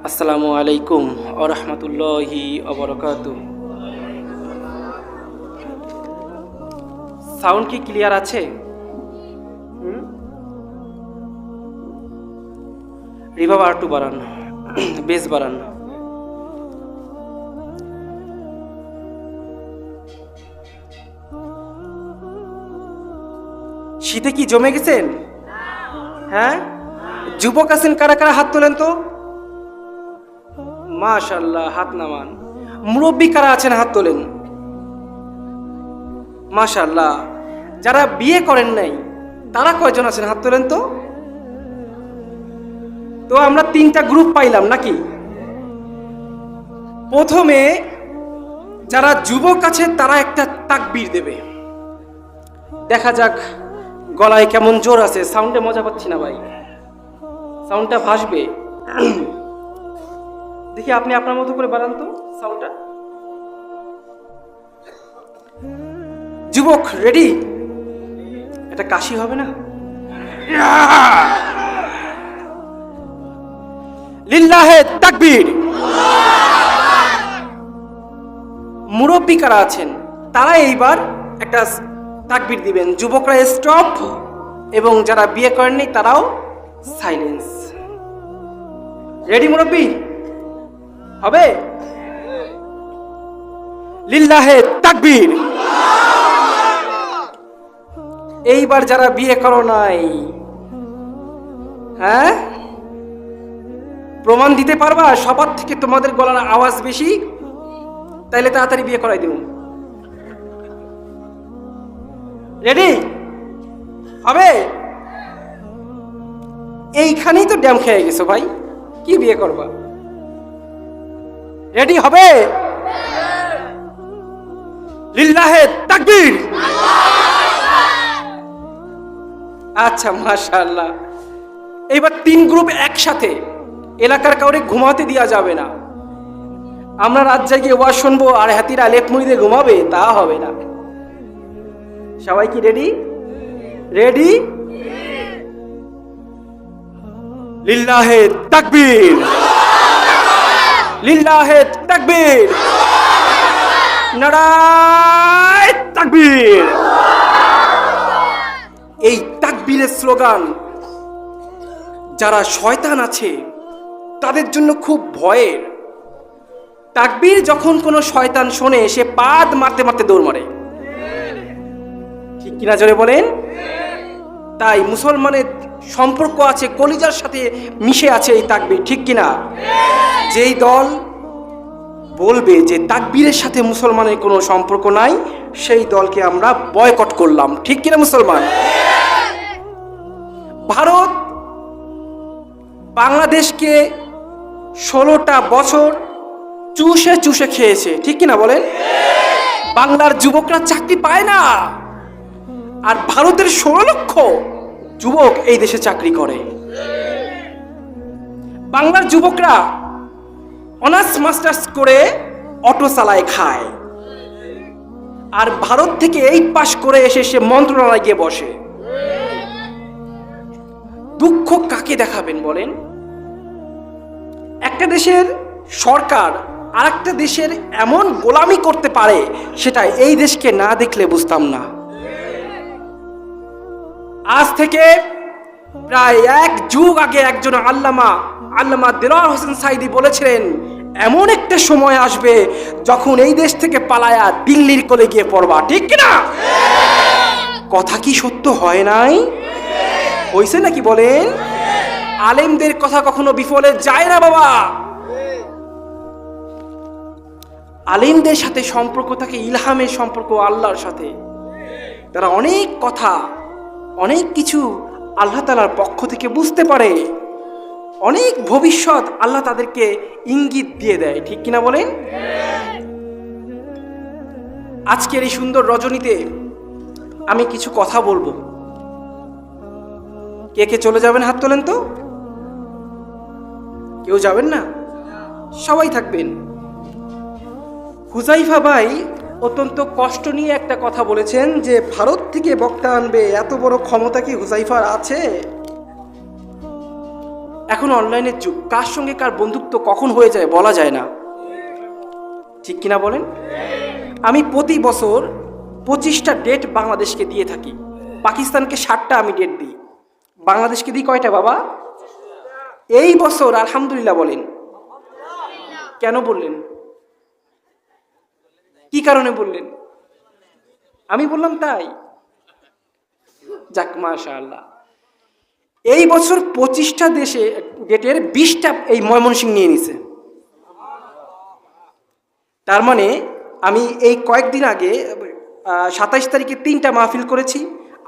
আসসালামু আলাইকুম ওয়া রাহমাতুল্লাহি ওয়া বারাকাতুহু। সাউন্ড কি ক্লিয়ার আছে? রিভার্ব আর2 বাড়ান, বেস বাড়ান। শীতে কি জমে গেছেন? হ্যাঁ, যুবক আছেন কারা কারা হাত তোলেন তো। মাশাআল্লাহ, হাত নামান। মুরব্বী কারা আছেন হাত তোলেন। মাশাআল্লাহ। যারা বিয়ে করেন নাই তারা কয়জন আছেন হাত তোলেন তো। তো আমরা 3টা গ্রুপ পাইলাম নাকি? প্রথমে যারা যুবক আছে তারা একটা তাকবীর দেবে। দেখা যাক গলায় কেমন জোর আছে। সাউন্ডে মজা পাচ্ছি না ভাই, সাউন্ডটা ভাসবে। দেখি আপনি আপনার মতো করে বাড়ান তো সাউন্ডটা। যুবক রেডি? এটা কাশি হবে না? লিল্লাহে তাকবীর। মুরব্বী কারা আছেন তারা এইবার একটা তাকবীর দিবেন। যুবকরা স্টপ এবং যারা বিয়ে করেননি তারাও সাইলেন্স। রেডি মুরব্বী? হবে? লিল্লাহে তাকবীর। এইবার যারা বিয়ে করো নাই, হ্যাঁ, প্রমাণ দিতে পারবা সবার থেকে তোমাদের গলার আওয়াজ বেশি? তাইলে তাড়াতাড়ি বিয়ে করাই দেব। রেডি? হবে? এইখানেই তো ড্যাম খেয়ে গেছো ভাই, কি বিয়ে করবা? রেডি? হবে? লিল্লাহে তাকবীর। আচ্ছা, মাশাআল্লাহ। এইবার 3 গ্রুপ একসাথে। এলাকার কাউরে ঘুমাতে দেওয়া যাবে না। আমরা রাত জাগিয়ে ওয়াজ শুনবো আর হাতিরা লেপ মুড়ি দিয়ে ঘুমাবে, তা হবে না। সবাই কি রেডি? রেডি? লিল্লাহে তাকবীর। লিল্লাহে তাকবীর। নারায়ে তাকবীর। এই তাকবীরের স্লোগান যারা শয়তান আছে তাদের জন্য খুব ভয়ের। তাকবীর যখন কোনো শয়তান শোনে সে পাদ মারতে মারতে দৌড় মারে, ঠিক কিনা জোরে বলেন? তাই মুসলমানের সম্পর্ক আছে, কলিজার সাথে মিশে আছে এই তাকবীর, ঠিক কিনা? যেই দল বলবে যে তাকবীরের সাথে মুসলমানের কোনো সম্পর্ক নাই, সেই দলকে আমরা বয়কট করলাম, ঠিক কিনা মুসলমান? ভারত বাংলাদেশকে 16টা বছর চুষে চুষে খেয়েছে, ঠিক কিনা বলেন? বাংলার যুবকরা চাকরি পায় না, আর ভারতের 16 লক্ষ যুবক এই দেশে চাকরি করে। বাংলার যুবকরা অনার্স মাস্টার্স করে অটো চালায়, খায়, আর ভারত থেকে 8 পাস করে এসে সে মন্ত্রণালয়ে গিয়ে বসে। দুঃখ কাকে দেখাবেন বলেন? একটা দেশের সরকার আরেকটা দেশের এমন গোলামি করতে পারে, সেটা এই দেশকে না দেখলে বুঝতাম না। আজ থেকে প্রায় 1 যুগ আগে একজন আল্লামা দেলোয়ার হোসেন সাঈদী বলেছিলেন, এমন একটা সময় আসবে যখন এই দেশ থেকে পালায়া দিল্লির কোলে গিয়ে পড়বা, ঠিক কিনা? কথা কি সত্য হয় নাই? হইছে নাকি বলেন? আলেমদের কথা কখনো বিফলে যায় না বাবা। আলেমদের সাথে সম্পর্ক থাকে ইলহামের সম্পর্ক আল্লাহর সাথে। তারা অনেক কথা, অনেক কিছু আল্লাহ তাআলার পক্ষ থেকে বুঝতে পারে, অনেক ভবিষ্যৎ আল্লাহ তাদেরকে ইঙ্গিত দিয়ে দেয়, ঠিক কিনা বলেন? আজকের এই সুন্দর রজনীতে আমি কিছু কথা বলবো। কে কে চলে যাবেন হাত তোলেন তো। কেউ যাবেন না? সবাই থাকবেন। হুযায়ফা ভাই অত্যন্ত কষ্ট নিয়ে একটা কথা বলেছেন যে ভারত থেকে বক্তা আনবে, এত বড় ক্ষমতা কি হুযায়ফার আছে? এখন অনলাইনের যুগ, কার সঙ্গে কার বন্ধুত্ব কখন হয়ে যায় বলা যায় না, ঠিক কিনা বলেন? আমি প্রতি বছর 25টা ডেট বাংলাদেশকে দিয়ে থাকি, পাকিস্তানকে 60টা আমি ডেট দিই, বাংলাদেশকে দিই কয়টা বাবা? এই বছর আলহামদুলিল্লাহ বলেন। কেন বললেন? কি কারণে বললেন? আমি বললাম তাই। যাক মাশাআল্লাহ, এই বছর 25টা দেশে ডেটের 20টা এই ময়মনসিংহ নিয়ে নিছে। তার মানে আমি এই কয়েকদিন আগে 27 তারিখে 3টা মাহফিল করেছি,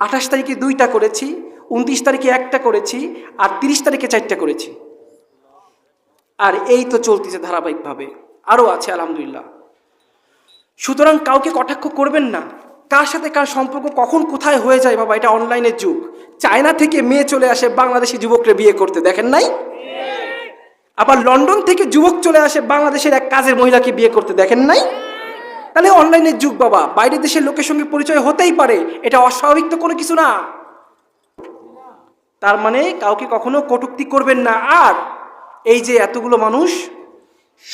28 তারিখে 2টা করেছি, 29 তারিখে 1টা করেছি, আর 30 তারিখে 4টা করেছি। আর এই তো চলতেছে ধারাবাহিকভাবে, আরও আছে আলহামদুলিল্লাহ। সুতরাং কাউকে কটাক্ষ করবেন না, কার সাথে কার সম্পর্ক কখন কোথায় হয়ে যায় বাবা, এটা অনলাইনের যুগ। চায়না থেকে মেয়ে চলে আসে বাংলাদেশি যুবকরা বিয়ে করতে, দেখেন নাই? আবার লন্ডন থেকে যুবক চলে আসে বাংলাদেশের এক কাজের মহিলাকে বিয়ে করতে, দেখেন নাই? তাহলে অনলাইনের যুগ বাবা, বাইরের দেশের লোকের সঙ্গে পরিচয় হতেই পারে, এটা অস্বাভাবিক তো কোনো কিছু না। তার মানে কাউকে কখনো কটূক্তি করবেন না। আর এই যে এতগুলো মানুষ,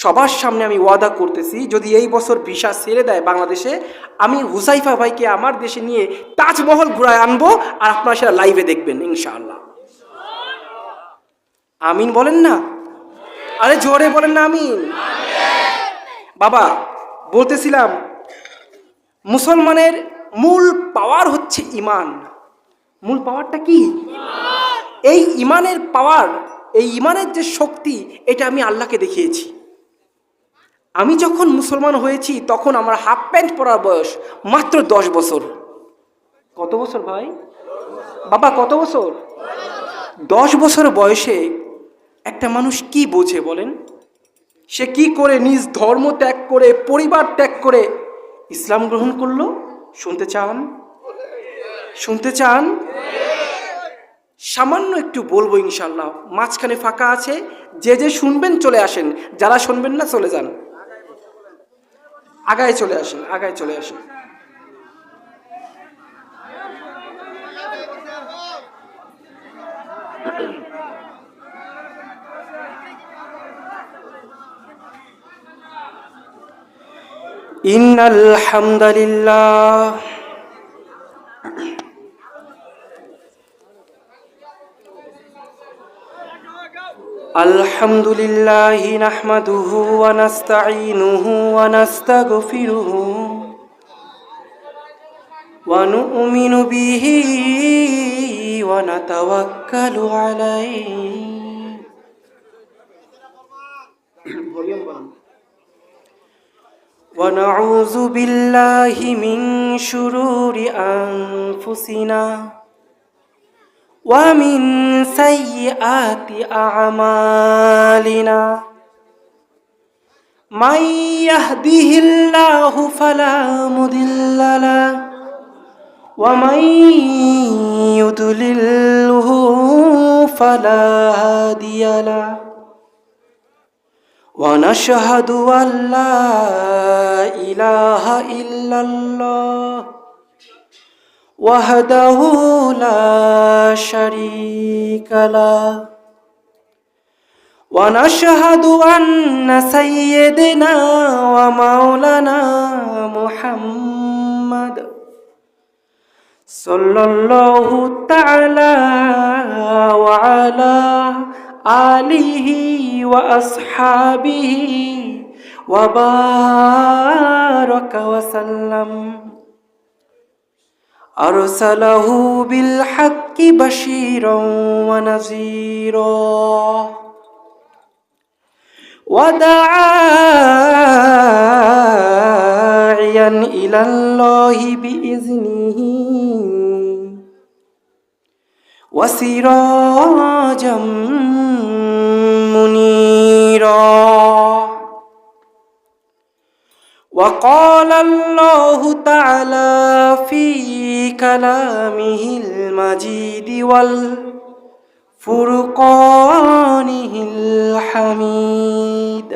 সবার সামনে আমি ওয়াদা করতেছি, যদি এই বছর ভিসা ছেড়ে দেয় বাংলাদেশে, আমি হুসাইফা ভাইকে আমার দেশে নিয়ে তাজমহল ঘুরায় আনবো, আর আপনারা সেটা লাইভে দেখবেন ইনশাআল্লাহ। আমিন বলেন না? আরে জোরে বলেন না আমিন। বাবা বলতেছিলাম, মুসলমানের মূল পাওয়ার হচ্ছে ইমান। মূল পাওয়ারটা কি? এই ইমানের পাওয়ার, এই ইমানের যে শক্তি, এটা আমি আল্লাহকে দেখিয়েছি। আমি যখন মুসলমান হয়েছি তখন আমার হাফ প্যান্ট পরার বয়স মাত্র 10 বছর। কত বছর ভাই? বাবা কত বছর? 10 বছর বয়সে একটা মানুষ কি বোঝে বলেন? সে কি করে নিজ ধর্ম ত্যাগ করে, পরিবার ত্যাগ করে ইসলাম গ্রহণ করলো? শুনতে চান? শুনতে চান? সামান্য একটু বলবো ইনশাল্লাহ, মাঝখানে ফাঁকা আছে, যে যে শুনবেন চলে আসেন, যারা শুনবেন না চলে যান, আগায় চলে আসেন, আগায় চলে আসেন। ইন্নাল হামদালিল্লাহ আলহামদুলিল্লাহি নাহমাদুহু ওয়া নাস্তাঈনুহু ওয়া নাস্তাগফিরুহু ওয়া নু'মিনু বিহি ওয়া নাতাওয়াক্কালু আলাইহি। ওয়া নাউযু বিল্লাহি মিন শুরুরি আনফুসিনা ومن سيئات أعمالنا من يهده الله فلا مضل له ومن يضلله فلا هادي له ونشهد أن لا إله إلا الله وحده لا شريك له ونشهد أن سيدنا ومولانا محمد صلى الله تعالى وعلى آله وأصحابه وبارك وسلم أرسله بالحق بشيرا ونذيرا وداعيا إلى الله بإذنه وسراجا منيرا. وقال الله تعالى في كلامه المجيد والفرقانه الحميد: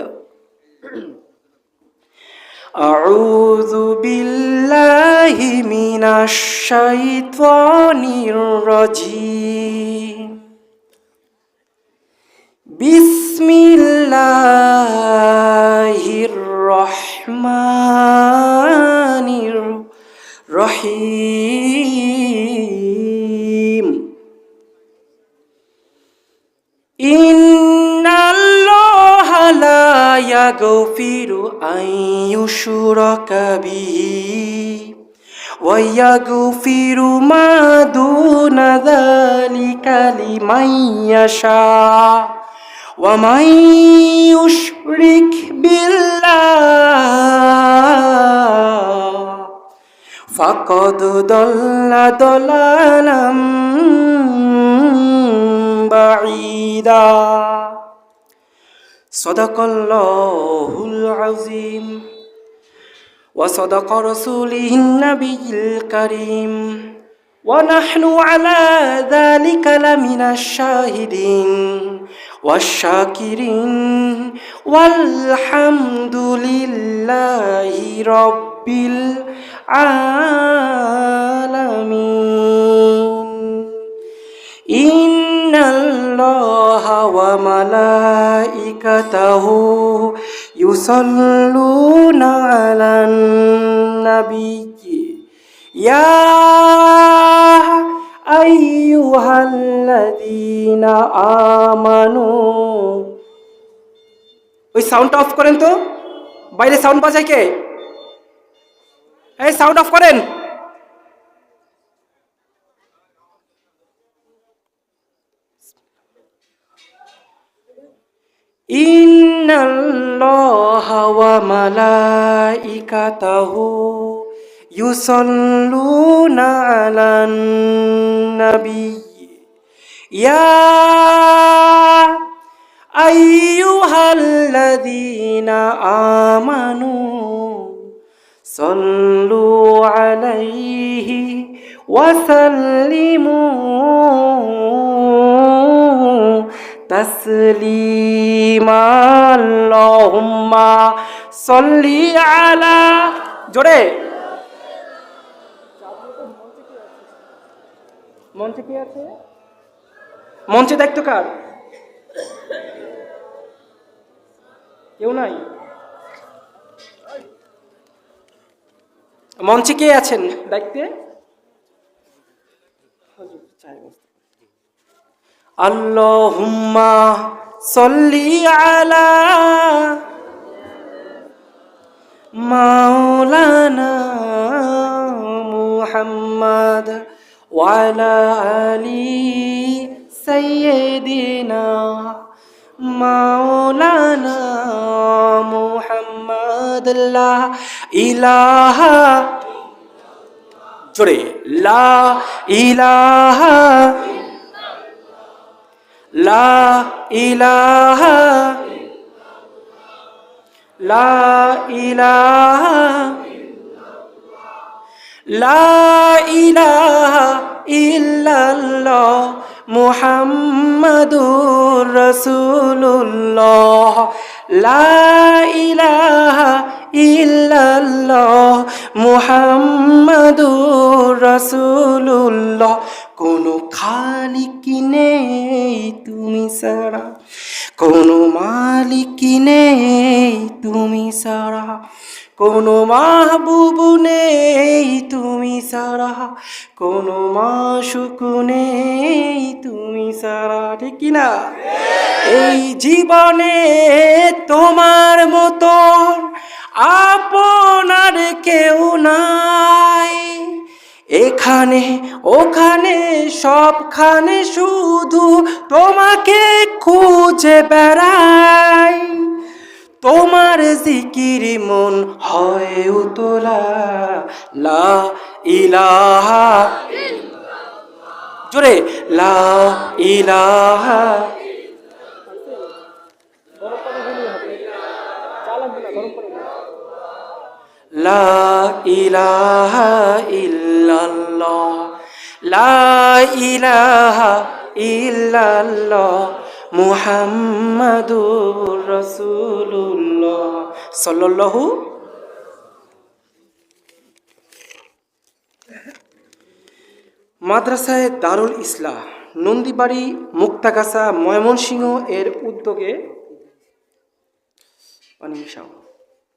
أعوذ بالله من الشيطان الرجيم. বিসমিল্লাহির রহমানির রহিম। ইন্নাল্লাহা লা ইয়াগফিরু আন ইউশরাকা বিহি ওয়া ইয়াগফিরু মা দুনা যালিকা লিমান ইয়াশা ওয়া মান ইউশরিক বিল্লাহ ফাকাদ দাল্লা দালালাম বাঈদা। সাদাকাল্লাহুল আযীম ওয়া সাদাকা রাসূলুহুন নাবিয়্যুল কারীম ওয়া নাহনু আলা যালিকা লামিনাশ শাহিদিন ওয়াশ শাকিরিন ওয়ালহামদুলিল্লাহি রাব্বিল আলামিন। ইন্নাল্লাহা ওয়া মালাইকাতাহু ইউসাল্লুনা আলান নাবিয়্যি ইয়া আইয়ুহাল্লাযীনা আমানু। ওই সাউন্ডটা অফ করেন তো, বাইরে সাউন্ড বাজায় কে? এই সাউন্ড অফ করেন। ইন্নাল্লাহা ওয়া মালাইকাতাহু ইউসাল্লুনা আলান নাবিয়্যি ইয়া আইয়ুহাল্লাযীনা আমানু সাল্লু আলাইহি ওয়া সাল্লিমু তাসলিমা। আল্লাহুম্মা সাল্লি আলা, জোরে। মঞ্চে কে আছে? মঞ্চে দেখতো কার? কেউ নাই? মঞ্চে কে আছেন দেখতে? আল্লাহুম্মা সাল্লি আলা মাওলানা মুহাম্মদ ওয়া আলা আলি সাইয়্যিদিনা মাওলানা মুহাম্মদ। লা ইলাহা, জোরে, লা ইলাহা, লা ইলাহা, লা ইলাহা, লা ইলাহা ইল্লাল্লাহ মুহাম্মাদুর রাসূলুল্লাহ। লা ইলাহা ইল্লাল্লাহ মুহাম্মাদুর রাসূলুল্লাহ। কোনো খালিক নেই তুমি ছাড়া, কোনো মালিক নেই তুমি ছাড়া, কোনো মাহবুব নেই তুমি ছাড়া, কোনো মাশুক নেই তুমি ছাড়া। ঠিক কিনা? এই জীবনে তোমার মতন আপনার কেউ নাই। এখানে ওখানে সবখানে শুধু তোমাকে খুঁজে বেড়াই। তোমার জিকির মন হয় উতলা। লা ইলাহা, জোরে, লা ইলাহা, লা ইলাহা ইল্লাল্লাহ, লা ইলাহা ইল্লাল্লাহ মুহাম্মাদুর রাসূলুল্লাহ সাল্লাল্লাহু। মাদ্রাসায়ে দারুল ইসলাহ নন্দীবাড়ি মুক্তাগাছা ময়মনসিংহ এর উদ্যোগে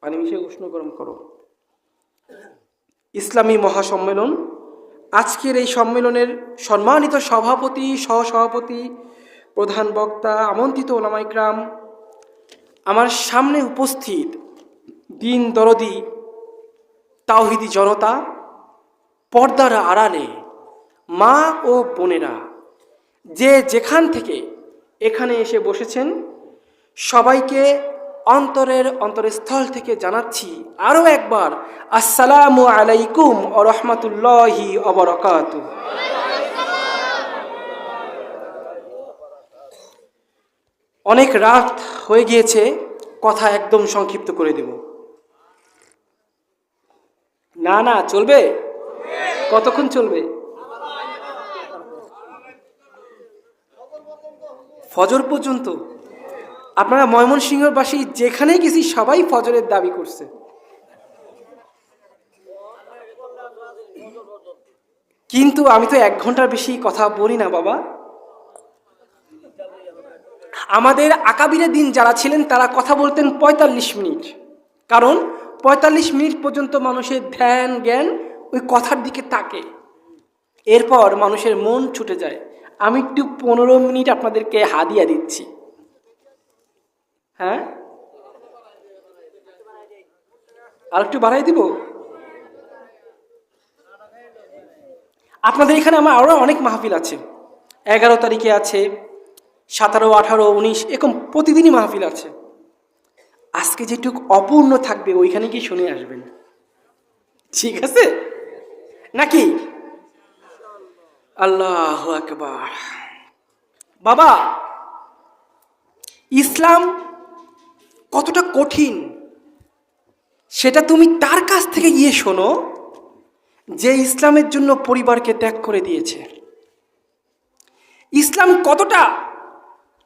পানি মিশিয়ে উষ্ণ গরম করো ইসলামী মহাসম্মেলন। আজকের এই সম্মেলনের সম্মানিত সভাপতি, সহসভাপতি, প্রধান বক্তা, আমন্ত্রিত ওলামা ইকরাম, আমার সামনে উপস্থিত দিন দরদি তাওহিদি জনতা, পর্দার আড়ালে মা ও বোনেরা, যে যেখান থেকে এখানে এসে বসেছেন, সবাইকে অন্তরস্থল থেকে জানাচ্ছি আরও একবার আসসালামু আলাইকুম ওয়া রাহমাতুল্লাহি ওয়া বারাকাতুহু। অনেক রাত হয়ে গিয়েছে, কথা একদম সংক্ষিপ্ত করে দেব। না চলবে, কতক্ষণ চলবে? ফজর পর্যন্ত। আপনারা ময়মনসিংহবাসী যেখানেই গেছি সবাই ফজরের দাবি করছে। কিন্তু আমি তো 1 ঘন্টার বেশি কথা বলি না বাবা। আমাদের আকাবিরের দিন যারা ছিলেন তারা কথা বলতেন 45 মিনিট, কারণ 45 মিনিট পর্যন্ত মানুষের ধ্যান জ্ঞান ওই কথার দিকে তাকে, এরপর মানুষের মন ছুটে যায়। আমি একটু 15 মিনিট আপনাদেরকে হাদিয়া দিচ্ছি। হ্যাঁ, আর একটু বাড়াই দিব। আপনাদের এখানে আমার আরও অনেক মাহফিল আছে, 11 তারিখে আছে, 17, 18, 19, এরকম প্রতিদিনই মাহফিল আছে। আজকে যেটুকু অপূর্ণ থাকবে ওইখানে কি শুনে আসবেন, ঠিক আছে নাকি? আল্লাহু আকবার। বাবা, ইসলাম কতটা কঠিন সেটা তুমি তার কাছ থেকে গিয়ে শোনো যে ইসলামের জন্য পরিবারকে ত্যাগ করে দিয়েছে। ইসলাম কতটা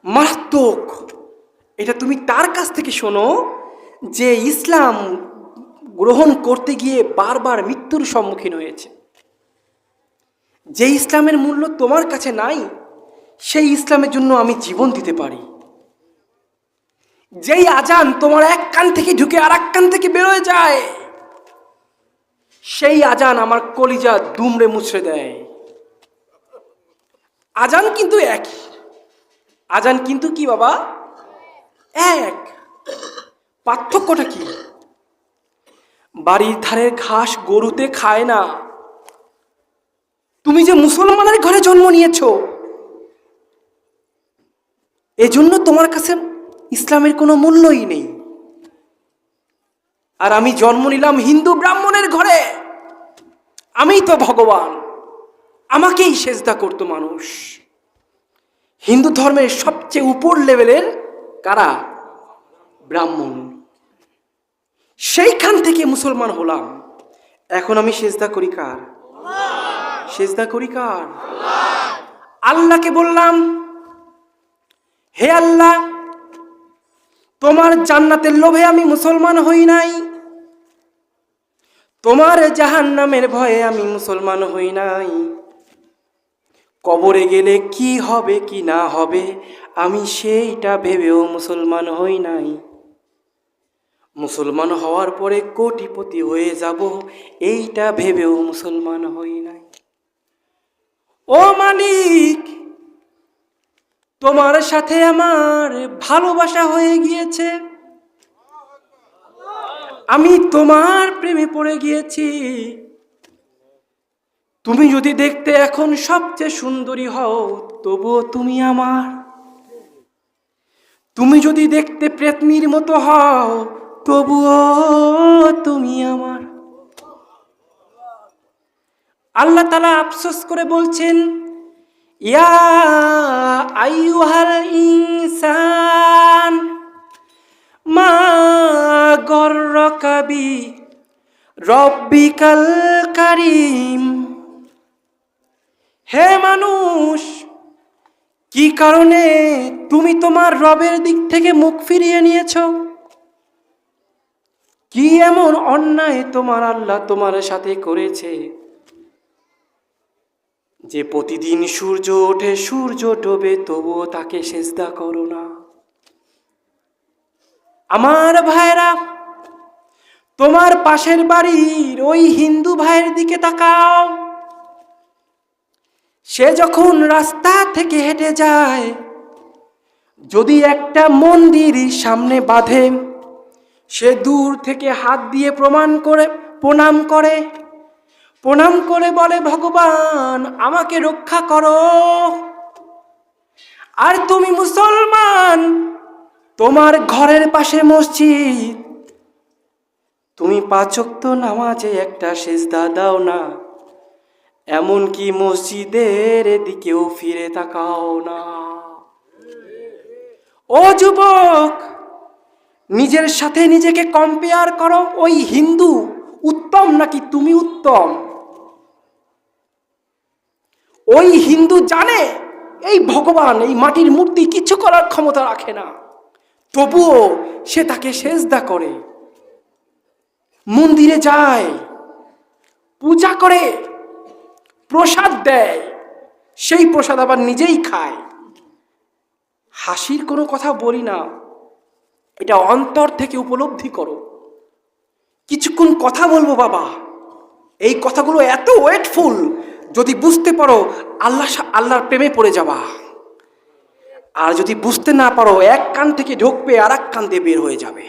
মারাত্মক এটা তুমি তার কাছ থেকে শোনো যে ইসলাম গ্রহণ করতে গিয়ে বারবার মৃত্যুর সম্মুখীন হয়েছে। যে ইসলামের মূল্য তোমার কাছে নাই, সেই ইসলামের জন্য আমি জীবন দিতে পারি। যেই আজান তোমার এক কান থেকে ঢুকে আর এক কান থেকে বেরোয় যায়, সেই আজান আমার কলিজা দুমড়ে মুছড়ে দেয়। আজান কিন্তু একই, আজান কিন্তু কি বাবা এক, পার্থক্যটা কি? বাড়ির ধারের ঘাস গরুতে খায় না। তুমি যে মুসলমানের ঘরে জন্ম নিয়েছো, এজন্য তোমার কাছে ইসলামের কোনো মূল্যই নেই। আর আমি জন্ম নিলাম হিন্দু ব্রাহ্মণের ঘরে, আমি তো ভগবান, আমাকেই সেজদা করতো মানুষ। হিন্দু ধর্মের সবচেয়ে উপর লেভেলের কারা? ব্রাহ্মণ। সেইখান থেকে মুসলমান হলাম। এখন আমি সেজদা করি কার? সেজদা করি কার? আল্লাহকে বললাম, হে আল্লাহ, তোমার জান্নাতের লোভে আমি মুসলমান হই নাই, তোমার জাহান্নামের ভয়ে আমি মুসলমান হই নাই, কবরে গেলে কি হবে কি না হবে আমি সেইটা ভেবেও মুসলমান হই নাই, মুসলমান হওয়ার পরে কোটিপতি হয়ে যাব এইটা ভেবেও মুসলমান হই নাই। ও মালিক, তোমার সাথে আমার ভালোবাসা হয়ে গিয়েছে, আমি তোমার প্রেমে পড়ে গিয়েছি। তুমি যদি দেখতে এখন সবচেয়ে সুন্দরী হও তবুও তুমি আমার, তুমি যদি দেখতে প্রেতনির মতো হও তবুও তুমি আমার। আল্লাহ তাআলা আফসোস করে বলছেন, ইয়া আইয়ুহাল ইনসান মা গররাকা বি রব্বিকাল কারীম। হে মানুষ, কি কারণে তুমি তোমার রবের দিক থেকে মুখ ফিরিয়ে নিয়েছো? কি এমন অন্যায় তোমার আল্লাহ তোমার সাথে করেছে যে প্রতিদিন সূর্য ওঠে সূর্য ডোবে তবুও তাকে সেজদা করো না। আমার ভাইরা, তোমার পাশের বাড়ির ওই হিন্দু ভাইয়ের দিকে তাকাও। সে যখন রাস্তা থেকে হেঁটে যায়, যদি একটা মন্দির সামনে বাঁধে, সে দূর থেকে হাত দিয়ে প্রণাম করে বলে, ভগবান আমাকে রক্ষা করো। আর তুমি মুসলমান, তোমার ঘরের পাশে মসজিদ, তুমি 5 ওয়াক্ত নামাজে একটা সিজদা দাও না, এমনকি মসজিদের দিকেও ফিরে তাকাও না। ও যুবক, নিজের সাথে নিজেকে কম্পেয়ার করো। ওই হিন্দু উত্তম নাকি তুমি উত্তম? ওই হিন্দু জানে এই ভগবান, এই মাটির মূর্তি কিছু করার ক্ষমতা রাখে না, তবুও সে তাকে সেজদা করে, মন্দিরে যায়, পূজা করে, প্রসাদ দেয়, সেই প্রসাদ আবার নিজেই খায়। হাসির কোনো কথা বলি না, এটা অন্তর থেকে উপলব্ধি করো। কিছুক্ষণ কথা বলবো বাবা, এই কথাগুলো এত ওয়েটফুল, যদি বুঝতে পারো আল্লাহর প্রেমে পড়ে যাবা। আর যদি বুঝতে না পারো, এক কান থেকে ঢুকবে আর এক কান দিয়ে বের হয়ে যাবে।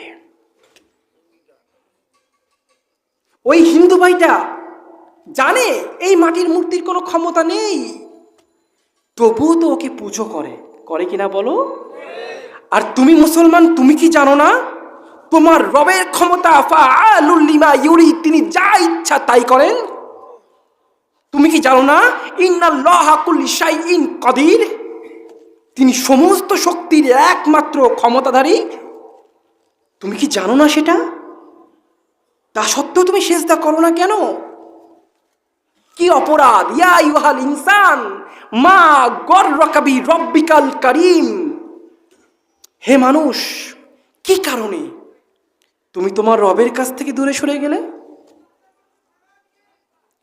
ওই হিন্দু ভাইটা জানে এই মাটির মূর্তির কোনো ক্ষমতা নেই, তবুও তো ওকে পুজো করে কিনা বলো? আর তুমি মুসলমান, তুমি কি জানো না তোমার রবের ক্ষমতা ফাআলুল লিমা ইউরিদ, তিনি যা ইচ্ছা তাই করেন? তুমি কি জানো না ইন্নাল্লাহা কুল্লি শাইইন কাদির, তিনি সমস্ত শক্তির একমাত্র ক্ষমতাধারী? তুমি কি জানো না সেটা? তা সত্ত্বেও তুমি সিজদা করো না কেন? কি অপরাধ? ইয়া আইয়ুহাল ইনসান মা গররাকা বিরব্বিকাল কারীম, হে মানুষ, কি কারণে তুমি তোমার রবের কাছ থেকে দূরে সরে গেলে?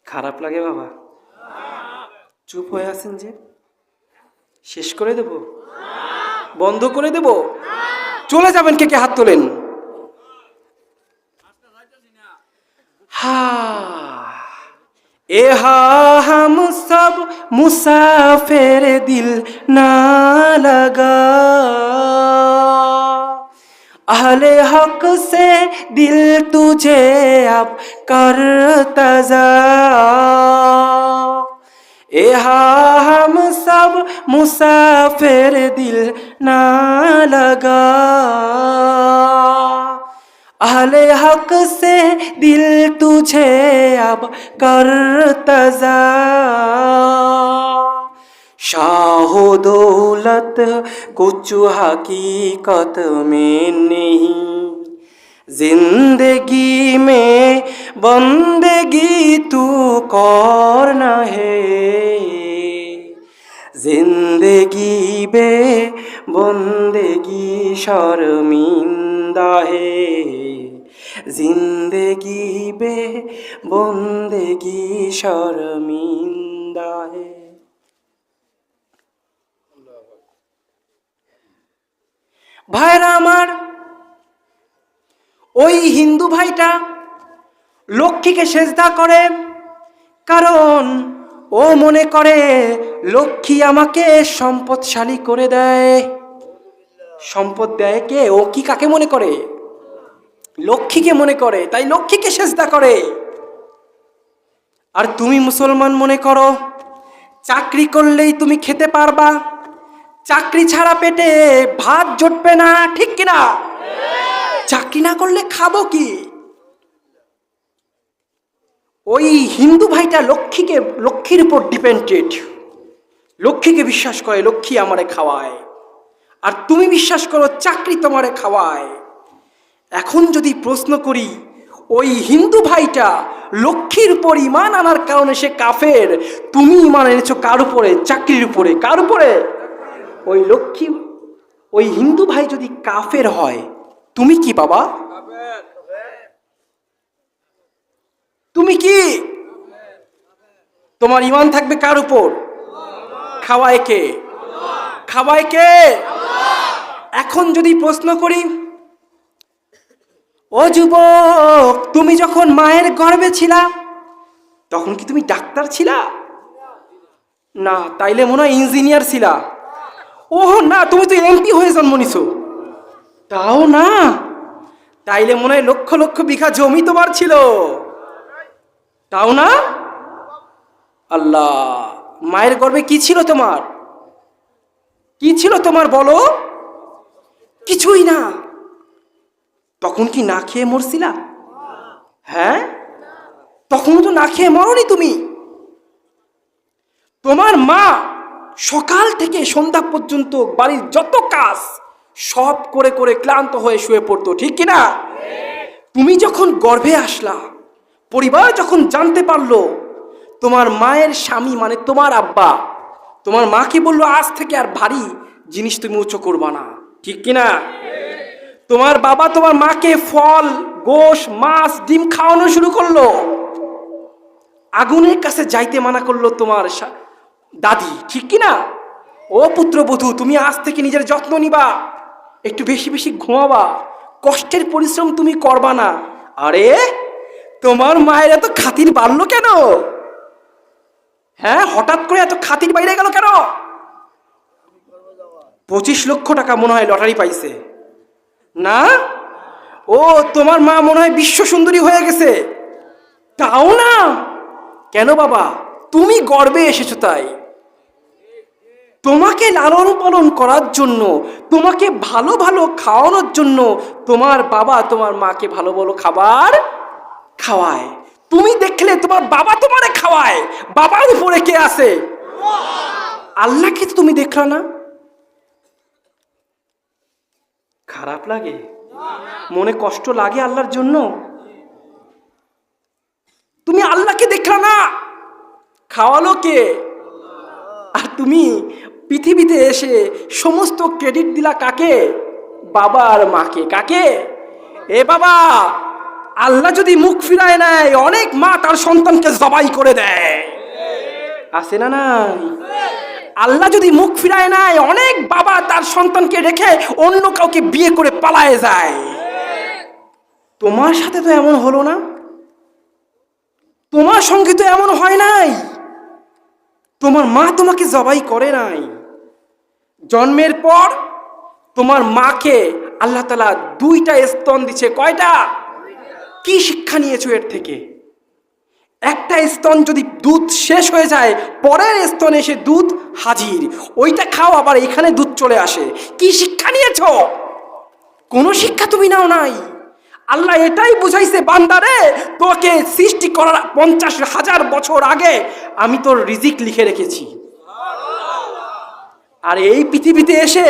খারাপ লাগে বাবা? চুপ হয়ে আছেন যে? শেষ করে দেব? বন্ধ করে দেব? চলে যাবেন? কে কে হাত তোলেন? हम सब मुसाफिर दिल ना लगा, अहले हक से दिल तुझे अब कर तजा, हम सब मुसाफिर दिल ना लगा, अहले हक से दिल तुझे अब कर तजा, शाहो दौलत कुछ हकीकत में नहीं, जिंदगी में बंदगी तू करना है, जिंदगी बे बंदगी शर्मिंदा है, जिंदगी बे बंदगी शर्मिंदा है। ভাইরা আমার, ওই হিন্দু ভাইটা লক্ষ্মীকে সেজদা করে, কারণ ও মনে করে লক্ষ্মী আমাকে সম্পদশালী করে দেয়। সম্পদ দেয় কে? ও কি কাকে মনে করে? লক্ষ্মীকে মনে করে, তাই লক্ষ্মীকে সেজদা করে। আর তুমি মুসলমান মনে করো চাকরি করলেই তুমি খেতে পারবা, চাকরি ছাড়া পেটে ভাত জুটবে না, ঠিক কিনা? চাকরি না করলে খাবো কি? ওই হিন্দু ভাইটা লক্ষ্মীর উপর ডিপেন্ডেড, লক্ষ্মীকে বিশ্বাস করে লক্ষ্মী আমারে খাওয়ায়, আর তুমি বিশ্বাস করো চাকরি তোমারে খাওয়ায়। এখন যদি প্রশ্ন করি, ওই হিন্দু ভাইটা লক্ষ্মীর উপর ঈমান আনার কারণে সে কাফের, তুমি ঈমান এনেছো কার উপরে? চাকরির উপরে। কার উপরে? ওই হিন্দু ভাই যদি কাফের হয়, তুমি কি বাবা? তুমি কি? তোমার ঈমান থাকবে কার উপর? খাওয়ায় কে? খাওয়ায় কে? এখন যদি প্রশ্ন করি, ও যুবক, তুমি যখন মায়ের গর্ভে ছিলা তখন কি তুমি ডাক্তার ছিলা? না, তাইলে মনে হয় ইঞ্জিনিয়ার ছিলা। ও না, তুমি তো এমপি হয়ে জন্ম নিছো। তাও না, তাইলে মনে হয় লক্ষ লক্ষ বিঘা জমি তোমার ছিল। তাও না? আল্লাহ, মায়ের গর্ভে কি ছিল তোমার? কি ছিল তোমার বলো? কিছুই না। তখন কি না খেয়ে মরছিলা? হ্যাঁ, তখন তো না খেয়ে মরনি তুমি। তোমার মা সকাল থেকে সন্ধ্যা পর্যন্ত বাড়ির যত কাজ সব করে করে ক্লান্ত হয়ে শুয়ে পড়তো, ঠিক কিনা? তুমি যখন গর্ভে আসলা, পরিবার যখন জানতে পারলো, তোমার মায়ের স্বামী মানে তোমার আব্বা তোমার মাকে বললো, আজ থেকে আর ভারী জিনিস তুমি উঁচু করবা না, ঠিক কিনা? তোমার বাবা তোমার মাকে ফল, গোশ, মাছ, ডিম খাওয়ানো শুরু করলো। আগুনের কাছে যাইতে মানা করলো তোমার দাদি, ঠিক কিনা? ও পুত্রবধূ, তুমি আজ থেকে নিজের যত্ন নিবা, একটু বেশি বেশি ঘুমাবা, কষ্টের পরিশ্রম তুমি করবা না। আরে, তোমার মায়ের এত খাতির বাড়লো কেন? হ্যাঁ, হঠাৎ করে এত খাতির বাইরে গেল কেন? 25 লক্ষ টাকা মনে হয় লটারি পাইছে না? ও, তোমার মা মনে হয় বিশ্ব সুন্দরী হয়ে গেছে। তাও না। কেন বাবা? তুমি গর্বে এসেছো তাই। তোমাকে লালন পালন করার জন্য, তোমাকে ভালো ভালো খাওয়ানোর জন্য তোমার বাবা তোমার মাকে ভালো ভালো খাবার খাওয়ায়। তুমি দেখলে তোমার বাবা তোমারে খাওয়ায়, বাবার উপরে কে আছে? আল্লাহকে তো তুমি দেখলা না। খারাপ লাগে? মনে কষ্ট লাগে আল্লাহর জন্য? তুমি আল্লাহকে দেখলা না, খাওয়ালো কে? আর তুমি পৃথিবীতে এসে সমস্ত ক্রেডিট দিলা কাকে? বাবা আর মাকে। কাকে? এ বাবা, আল্লাহ যদি মুখ ফিরায় নেয়, অনেক মা তার সন্তানকে জবাই করে দেয়, আছে না নাই? আল্লাহ যদি মুখ ফিরায় নেয়, অনেক বাবা তার সন্তানকে রেখে অন্য কাউকে বিয়ে করে পালায়ে যায়। তোমার সাথে তো এমন হলো না, তোমার সঙ্গে তো এমন হয় নাই। তোমার মা তোমাকে জবাই করে নাই। জন্মের পর তোমার মাকে আল্লাহ তাআলা 2টা স্তন দিচ্ছে। কয়টা? কি শিক্ষা নিয়েছো এর থেকে? একটা স্তন যদি দুধ শেষ হয়ে যায়, পরের স্তনে এসে দুধ হাজির, ওইটা খাও, আবার এখানে দুধ চলে আসে। কি শিক্ষা নিয়েছো? কোনো শিক্ষা তুমি নাও নাই। আল্লাহ এটাই বুঝাইছে, বান্দারে, তোকে সৃষ্টি করার 50,000 বছর আগে আমি তোর রিজিক লিখে রেখেছি। আর এই পৃথিবীতে এসে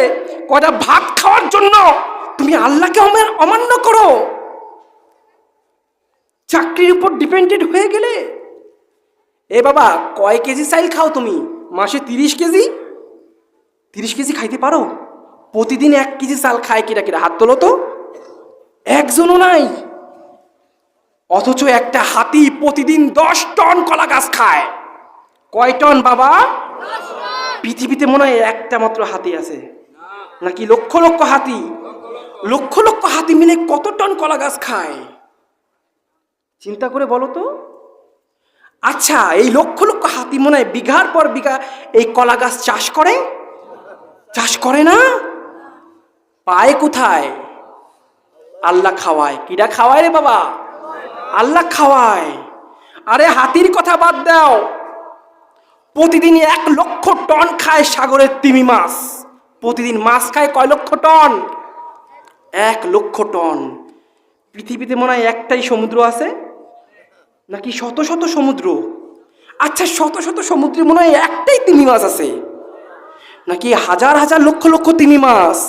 কয়টা ভাত খাওয়ার জন্য তুমি আল্লাহকে অমান্য করো, চাকরির উপর ডিপেন্ডেন্ট হয়ে গেলে। এ বাবা, কয় কেজি চাইল খাও তুমি? মাসে 30 কেজি? 30 কেজি খাইতে পারো? প্রতিদিন 1 কেজি চাল খায় কিরা কিরা? হাত তোলো তো। একজনও নাই। অথচ একটা হাতি প্রতিদিন 10 টন কলা গাছ খায়। কয় টন বাবা? পৃথিবীতে মনে হয় একটা মাত্র হাতি আছে, নাকি লক্ষ লক্ষ হাতি? লক্ষ লক্ষ হাতি মিলে কত টন কলা গাছ খায়? চিন্তা করে বলো তো। আচ্ছা, এই লক্ষ লক্ষ হাতি মনে হয় বিঘার পর বিঘা এই কলা গাছ চাষ করে? চাষ করে না। পায় কোথায়? আল্লাহ খাওয়ায়। কিরা খাওয়ায় রে বাবা? আল্লাহ খাওয়ায়। আরে হাতির কথা বাদ দাও, প্রতিদিন 1 লক্ষ টন খায় সাগরের তিমি মাছ। প্রতিদিন মাছ খায় কয় লক্ষ টন? 1 লক্ষ টন। পৃথিবীতে মনে হয় একটাই সমুদ্র আছে, নাকি শত শত সমুদ্র? আচ্ছা, শত শত সমুদ্রে মনে হয় একটাই তিমি মাছ আছে, নাকি হাজার হাজার লক্ষ লক্ষ তিমি মাছ?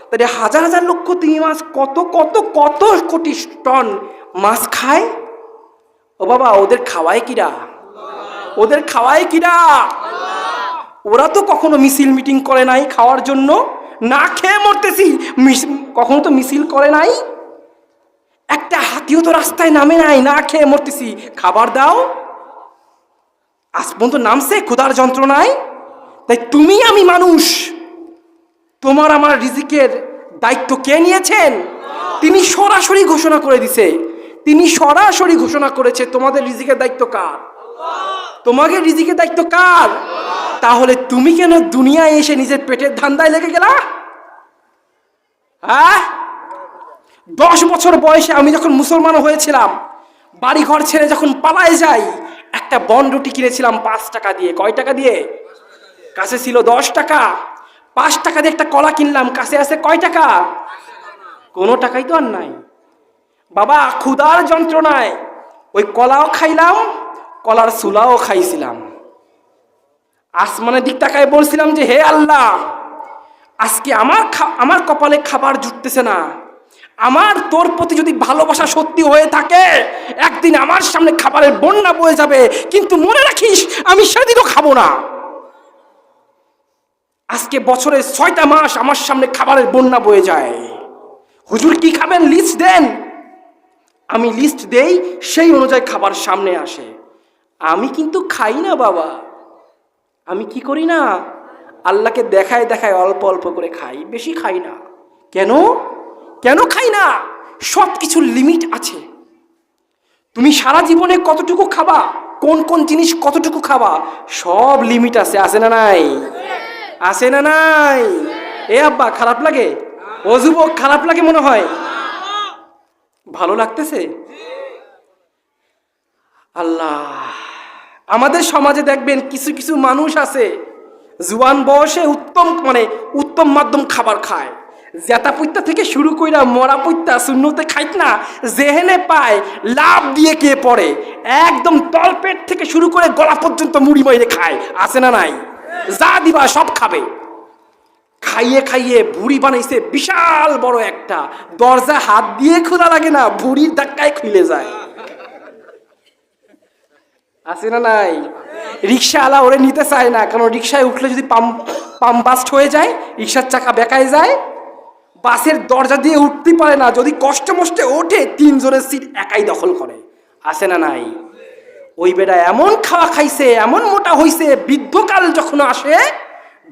তাহলে হাজার হাজার লক্ষ তিমি মাছ কত কত কত কোটি টন মাছ খায়। ও বাবা, ওদের খাওয়ায় কিরা? ওদের খাওয়ায় কিরা? ওরা তো কখনো মিছিল মিটিং করে নাই খাওয়ার জন্য। না খেয়ে মরতেছি, কখনো তো মিছিল করে নাই। একটা হাতিও তো রাস্তায় নামে নাই, না খেয়ে মরতেছি, খাবার দাও। আজ পর্যন্ত নামছে ক্ষুধার যন্ত্রণায়? তাই তুমি আমি মানুষ, তোমার আমার রিজিকের দায়িত্ব কে নিয়েছেন? তিনি সরাসরি ঘোষণা করে দিছে, তিনি সরাসরি ঘোষণা করেছে তোমাদের রিজিকের দায়িত্ব কার? তোমাদের রিজিকের দায়িত্ব কার? তাহলে তুমি কেন দুনিয়ায় এসে নিজের পেটের ধান্দায় লেগে গেলা? হ্যাঁ, 10 বছর বয়সে আমি যখন মুসলমান হয়েছিলাম, বাড়ি ঘর ছেড়ে যখন পালায় যাই, একটা বন রুটি কিনেছিলাম 5 টাকা দিয়ে। কয় টাকা দিয়ে? কাছে ছিল 10 টাকা। 5 টাকা দিয়ে একটা কলা কিনলাম, কাছে আছে কয় টাকা? কোনো টাকাই তো আর নাই। বাবা, ক্ষুধার যন্ত্রণায় ওই কলাও খাইলাম, কলার সুলাও খাইছিলাম। আসমানের দিক তাকায় বলছিলাম যে হে আল্লাহ, আজকে আমার কপালে খাবার জুটতেছে না, আমার তোর প্রতি যদি ভালোবাসা সত্যি হয়ে থাকে, একদিন আমার সামনে খাবারের বন্যা বয়ে যাবে, কিন্তু মনে রাখিস আমি সেদিনও খাবো না। আজকে বছরের 6টা মাস আমার সামনে খাবারের বন্যা বয়ে যায়। হুজুর কি খাবেন লিস্ট দেন, আমি লিস্ট দেই, সেই অনুযায়ী খাবার সামনে আসে। আমি কিন্তু খাই না বাবা, আমি কি করি না, আল্লাহকে দেখায় দেখায় অল্প অল্প করে খাই, বেশি খাই না। কেন কেন খাই না? সব কিছুর লিমিট আছে। তুমি সারা জীবনে কতটুকু খাবা, কোন কোন জিনিস কতটুকু খাবা, সব লিমিট আছে। আছে না নাই? আছে না নাই? এ আব্বা খারাপ লাগে? ও যুবক খারাপ লাগে মনে হয়? ভালো লাগতেছে? আল্লাহ, আমাদের সমাজে দেখবেন কিছু কিছু মানুষ আছে জুয়ান বয়সে উত্তম মাধ্যম খাবার খায়। জেতা পুত্তা থেকে শুরু কইরা মরা পুত্তা শূন্যতে খাইত না, যেহেনে পায় লাভ দিয়ে কে পড়ে, একদম তলপেট থেকে শুরু করে গলা পর্যন্ত মুড়ি মাইরে খায়। আছে না নাই? যা দিবা সব খাবে। খাইয়ে খাইয়ে ভুড়ি বানাইছে বিশাল বড় একটা, দরজা হাত দিয়ে খোলা লাগে না, ভুড়ির ধাক্কায় খুলে যায়। আছে না নাই? রিক্সাওয়ালা ওরে নিতে চায় না, কারণ রিক্সায় উঠলে যদি পাম্প বাস্ট হয়ে যায়, রিক্সার চাকা বেঁকায় যায়, বাসের দরজা দিয়ে উঠতে পারে না, যদি কষ্ট মষ্টে ওঠে 3 জনের সিট একাই দখল করে। আছে না নাই? ওই বেটা এমন খাওয়া খাইছে, এমন মোটা হইছে, বৃদ্ধকাল যখন আসে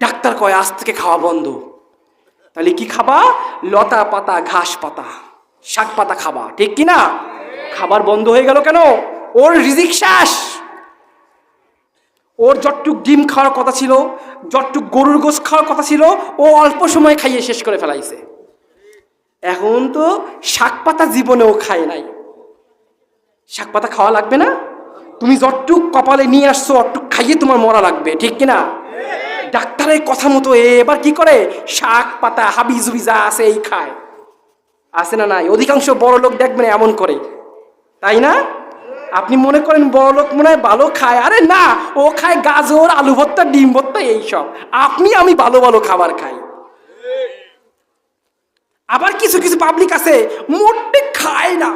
ডাক্তার কয় আজ থেকে খাওয়া বন্ধ। তাহলে কি খাবা? লতা পাতা, ঘাস পাতা, শাক পাতা খাবা, ঠিক কিনা? খাবার বন্ধ হয়ে গেল কেন? ওর রিজিক শেষ। ওর যতটুক ডিম খাওয়ার কথা ছিল, যতটুক গরুর গোশত খাওয়ার কথা ছিল, ও অল্প সময় খাইয়ে শেষ করে ফেলাইছে। এখন তো শাক পাতা জীবনেও খায় নাই। শাক পাতা খাওয়া লাগবে না? তুমি যতটুক কপালে নিয়ে আসছো অতটুক খাইয়ে তোমার মরা লাগবে, ঠিক কিনা? ডাক্তারের কথা মতো এবার কি করে? শাক পাতা হাবি জুবি যা আছে এই খায়। আছে না নাই? অধিকাংশ বড় লোক দেখবেন এমন করে, তাই না? আপনি মনে করেন বড় লোক মনে হয় ভালো খায়, আরে না, ও খায় গাজর, আলু ভর্তা, ডিম ভর্তা, এইসব। আমি ভালো ভালো খাবার খাই। আবার কিছু কিছু পাবলিক আছে মোটে খায় না,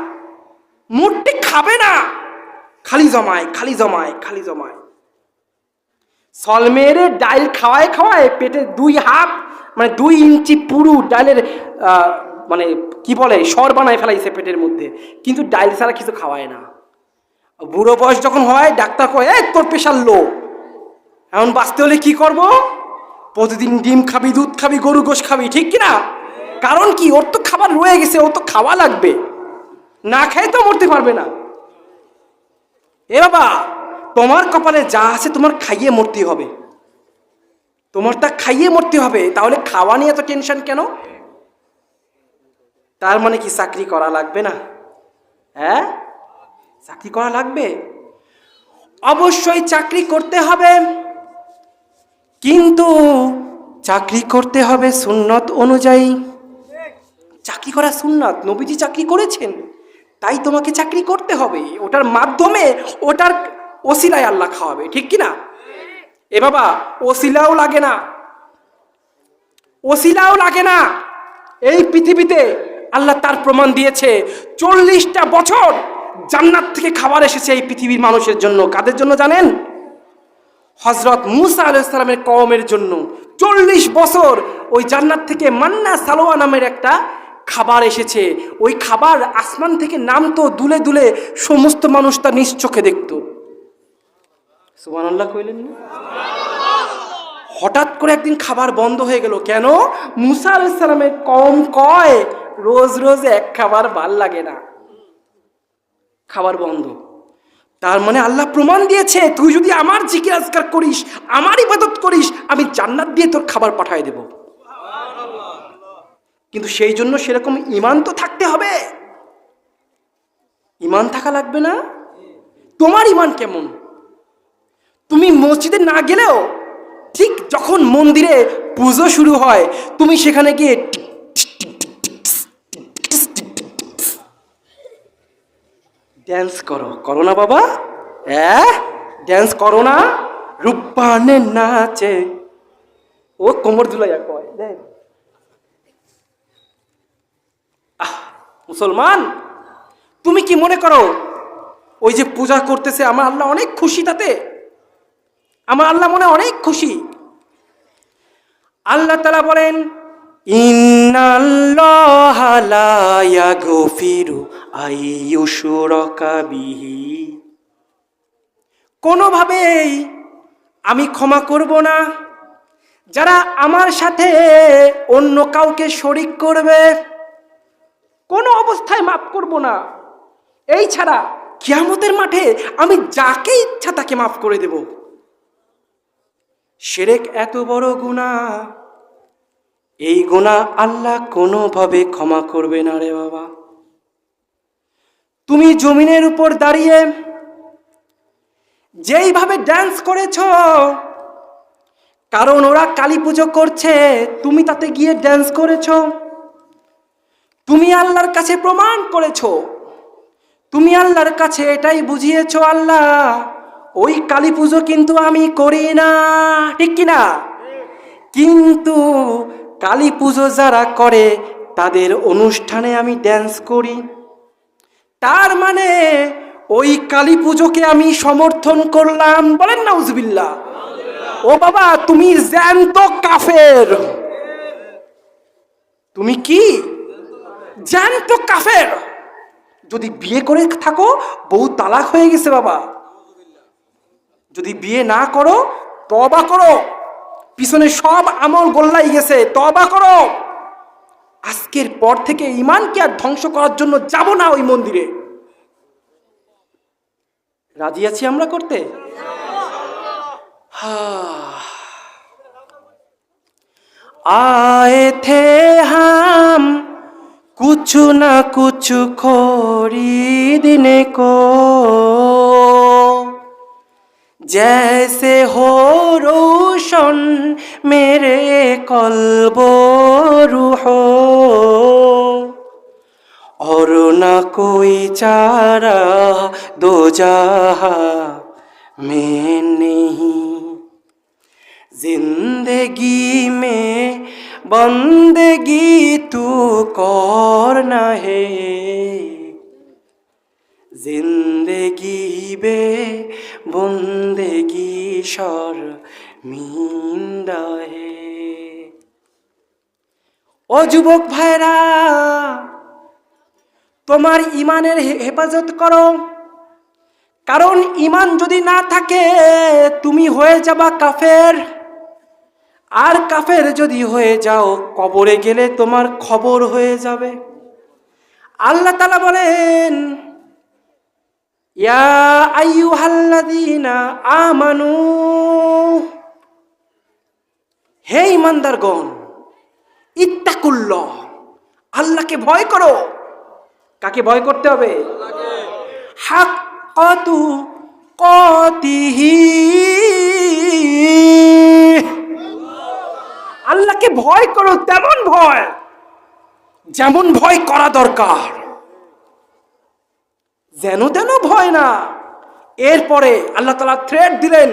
মোটে খাবে না, খালি জমায় খালি জমায় খালি জমায়। সলমেরে ডাইল খাওয়ায় খাওয়ায় পেটে 2 ইঞ্চি পুরু ডাইলের কি বলে সর বানায় ফেলাইছে পেটের মধ্যে, কিন্তু ডাইল ছাড়া কিছু খাওয়ায় না। বুড়ো বয়স যখন হয় ডাক্তার কয় তোর প্রেশার লো, এখন বাঁচতে হলে কি করব? প্রতিদিন ডিম খাবি, দুধ খাবি, গরু গোশ খাবি, ঠিক কিনা? কারণ কি? ওর তো খাবার রয়ে গেছে, ও তো খাওয়া লাগবে, না খেয়ে তো মরতে পারবে না। এ বাবা, তোমার কপালে যা আছে তোমার খাইয়ে মরতে হবে, তোমার তা খাইয়ে মরতে হবে। তাহলে খাওয়া নিয়ে এত টেনশন কেন? তার মানে কি চাকরি করা লাগবে না? হ্যাঁ, চাকরি করা লাগবে, অবশ্যই চাকরি করতে হবে, কিন্তু চাকরি করতে হবে সুন্নত অনুযায়ী। চাকরি করা সুন্নাত, নবীজি চাকরি করেছেন, তাই তোমাকে চাকরি করতে হবে। ওটার মাধ্যমে, ওটার ওসিলায় আল্লাহ খাওয়াবে, ঠিক কিনা? এ বাবা, ওসিলাও লাগে না, ওসিলাও লাগে না। এই পৃথিবীতে আল্লাহ তার প্রমাণ দিয়েছে। 40টা বছর জান্নাত থেকে খাবার এসেছে এই পৃথিবীর মানুষের জন্য। কাদের জন্য জানেন? হযরত মুসা আলাইহিস সালামের কওমের জন্য 40 বছর ওই জান্নাত থেকে মান্না সালোয়া নামের একটা খাবার এসেছে। ওই খাবার আসমান থেকে নামতো দুলে দুলে, সমস্ত মানুষ তা নিজ চোখে দেখত। সুবহানাল্লাহ কইলেন না? হঠাৎ করে একদিন খাবার বন্ধ হয়ে গেল। কেন? মুসা আলাইহিস সালামের কম কয় রোজ রোজ এক খাবার ভাল লাগে না, খাবার বন্ধ। তার মানে আল্লাহ প্রমাণ দিয়েছে, তুই যদি আমার জিকির আজকার করিস, আমার ইবাদত করিস, আমি জান্নাত দিয়ে তোর খাবার পাঠিয়ে দেব। কিন্তু সেই জন্য সেরকম ঈমান তো থাকতে হবে। ঈমান থাকা লাগবে না? তোমার ঈমান কেমন? তুমি মসজিদে না গেলেও ঠিক যখন মন্দিরে পুজো শুরু হয়, তুমি সেখানে গিয়ে ড্যান্স করো, করো না বাবা? হ্যাঁ, ড্যান্স করো না? রূপানে নাচে, ও কোমর দুলাইয়া কয় দেখ। মুসলমান, তুমি কি মনে করো ওই যে পূজা করতেছে আমার আল্লাহ অনেক খুশি তাতে? আমার আল্লাহ মনে অনেক খুশি। আল্লাহ তাআলা বলেন, ইন্নাল্লাহা লা ইয়াগফিরু আইয়ুশরাকা বিহি, কোনোভাবেই আমি ক্ষমা করব না যারা আমার সাথে অন্য কাউকে শরীক করবে, কোনো অবস্থায় মাফ করব না। এই ছাড়া কিয়ামতের মাঠে আমি যাকে ইচ্ছা তাকে মাফ করে দেব। শিরক এত বড় গুনাহ, এই গুনাহ আল্লাহ কোনোভাবে ক্ষমা করবে না রে বাবা। তুমি জমিনের উপর দাঁড়িয়ে যেইভাবে ড্যান্স করেছ, কারণ ওরা কালী পুজো করছে, তুমি তাতে গিয়ে ড্যান্স করেছ, তুমি আল্লাহর কাছে প্রমাণ করেছ, তুমি আল্লাহর কাছে এটাই বুঝিয়েছ, আল্লাহ ওই কালী পুজো কিন্তু আমি করি না, ঠিক কিনা? কিন্তু কালী পুজো যারা করে তাদের অনুষ্ঠানে আমি ড্যান্স করি, তার মানে ওই কালী পুজোকে আমি সমর্থন করলাম। বলেন নাউজুবিল্লাহ। ও বাবা, তুমি জ্যান্ত কাফের। তুমি কি? জ্যান্ত কাফের। যদি বিয়ে করে থাকো, বউ তালাক হয়ে গেছে বাবা। যদি বিয়ে না করো, তওবা করো, পিছনে সব আমল গোল্লাই গেছে, তওবা করো। আজকের পর থেকে ঈমানকে আর ধ্বংস করার জন্য যাব না ওই মন্দিরে। রাজি আছি আমরা করতে? आए थे हम कुछ न कुछ खरीदने को, जैसे हो रोशन मेरे कल्बो रूहो, और न कोई चारा दो जहां में नहीं, जिंदगी में बंदगी तू करना है, जिंदगी बे बंदगी शर्मिंदा है। ও যুবক ভাইরা, তোমার ঈমানের হেফাজত করো, কারণ ঈমান যদি না থাকে তুমি হয়ে যাবা কাফের। আর কাফের যদি হয়ে যাও, কবরে গেলে তোমার খবর হয়ে যাবে। আল্লাহ তাআলা বলেন, ইয়া আইয়ুহাল্লাযীনা আমানু, হে ঈমানদারগণ, ইত্তাকুল্লাহ, আল্লাহকে ভয় করো। কাকে ভয় করতে হবে? হাক্কা তুকাতিহি, আল্লাহকে ভয় করো তেমন ভয় যেমন ভয় করা দরকার, যেন তেন ভয় না। এরপরে আল্লাহ তাআলা থ্রেট দিলেন,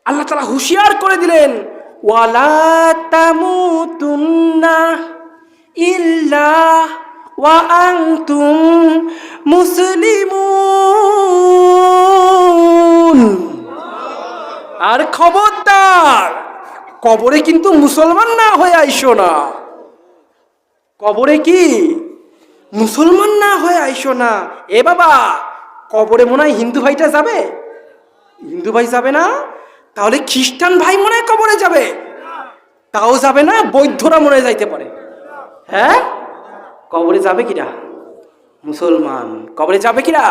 আল্লাহ তাআলা হুঁশিয়ার করে দিলেন, ওয়ালা তামুতুন্না ইল্লা ওয়া আনতুম মুসলিমুন। আর খবরদার, কবরে কিন্তু মুসলমান না হয়ে আইসো না। কবরে কি মুসলমান না হয়ে আইসো না। এ বাবা, কবরে মনে হয় হিন্দু ভাইটা যাবে? হিন্দু ভাই যাবে না? তাহলে খ্রিস্টান ভাই মনে হয় কবরে যাবে? তাও যাবে না, বৌদ্ধরা মনে হয় যাইতে পারে। হ্যাঁ, কবরে যাবে কিনা? মুসলমান কবরে যাবে কিনা?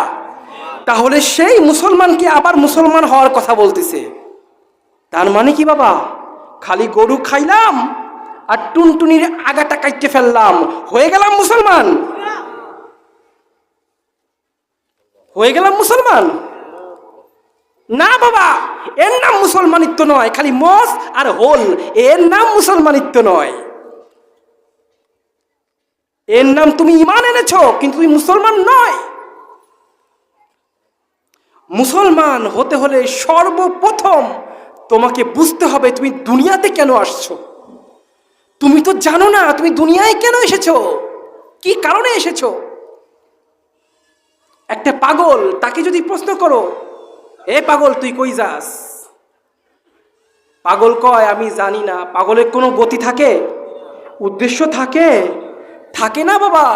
তাহলে সেই মুসলমানকে আবার মুসলমান হওয়ার কথা বলতেছে। তার মানে কি বাবা, খালি গরু খাইলাম আর টুনটুনির আগাটা কাটতে ফেললাম, হয়ে গেলাম মুসলমান? হয়ে গেলাম মুসলমান? না বাবা, এর নাম মুসলমানিত্ব নয়। খালি মস আর হোল, এর নাম মুসলমানিত্ব নয়। এর নাম তুমি ঈমান এনেছো, কিন্তু তুমি মুসলমান নয়। মুসলমান হতে হলে সর্বপ্রথম তোমাকে বুঝতে হবে তুমি দুনিয়াতে কেন আসছো। তুমি তো জানো না তুমি দুনিয়ায় কেন এসেছো, কি কারণে এসেছো। একটা পাগল, তাকে যদি প্রশ্ন করো, এ পাগল তুই কই যাস, পাগল কয় আমি জানি না। পাগলের কোনো গতি থাকে, উদ্দেশ্য থাকে? থাকে না বাবা।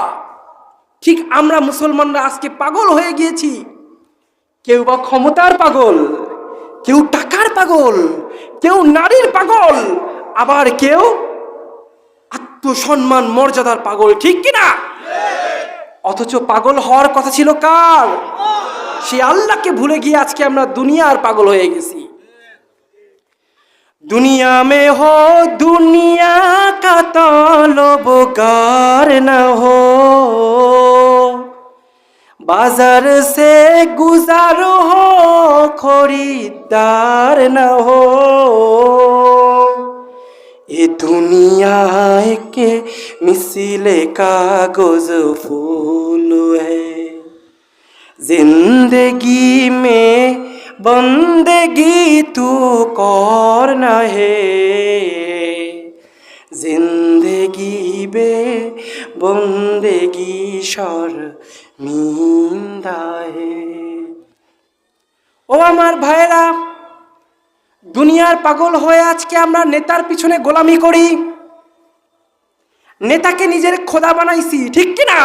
ঠিক আমরা মুসলমানরা আজকে পাগল হয়ে গিয়েছি। কেউ বা ক্ষমতার পাগল, কেউ টাকার পাগল, কেউ নারীর পাগল, আবার কেউ আত্মসম্মান মর্যাদার পাগল, ঠিক কিনা? অথচ পাগল হওয়ার কথা ছিল কার? সে আল্লাহকে ভুলে গিয়ে আজকে আমরা দুনিয়ার পাগল হয়ে গেছি। दुनिया में हो दुनिया का तलबगार न हो, बाजार से गुजार हो खरीदार न हो, ये दुनिया के मिसले कागज फूल है, जिंदगी में बंदगी तू करना है, जिंदगी बे बंदगी शर्मिंदा है। ও আমার ভাইরা, দুনিয়ার পাগল হয়ে আজকে আমরা নেতার পিছনে গোলামি করি, নেতাকে নিজের খোদা বানাইছি, ঠিক কিনা?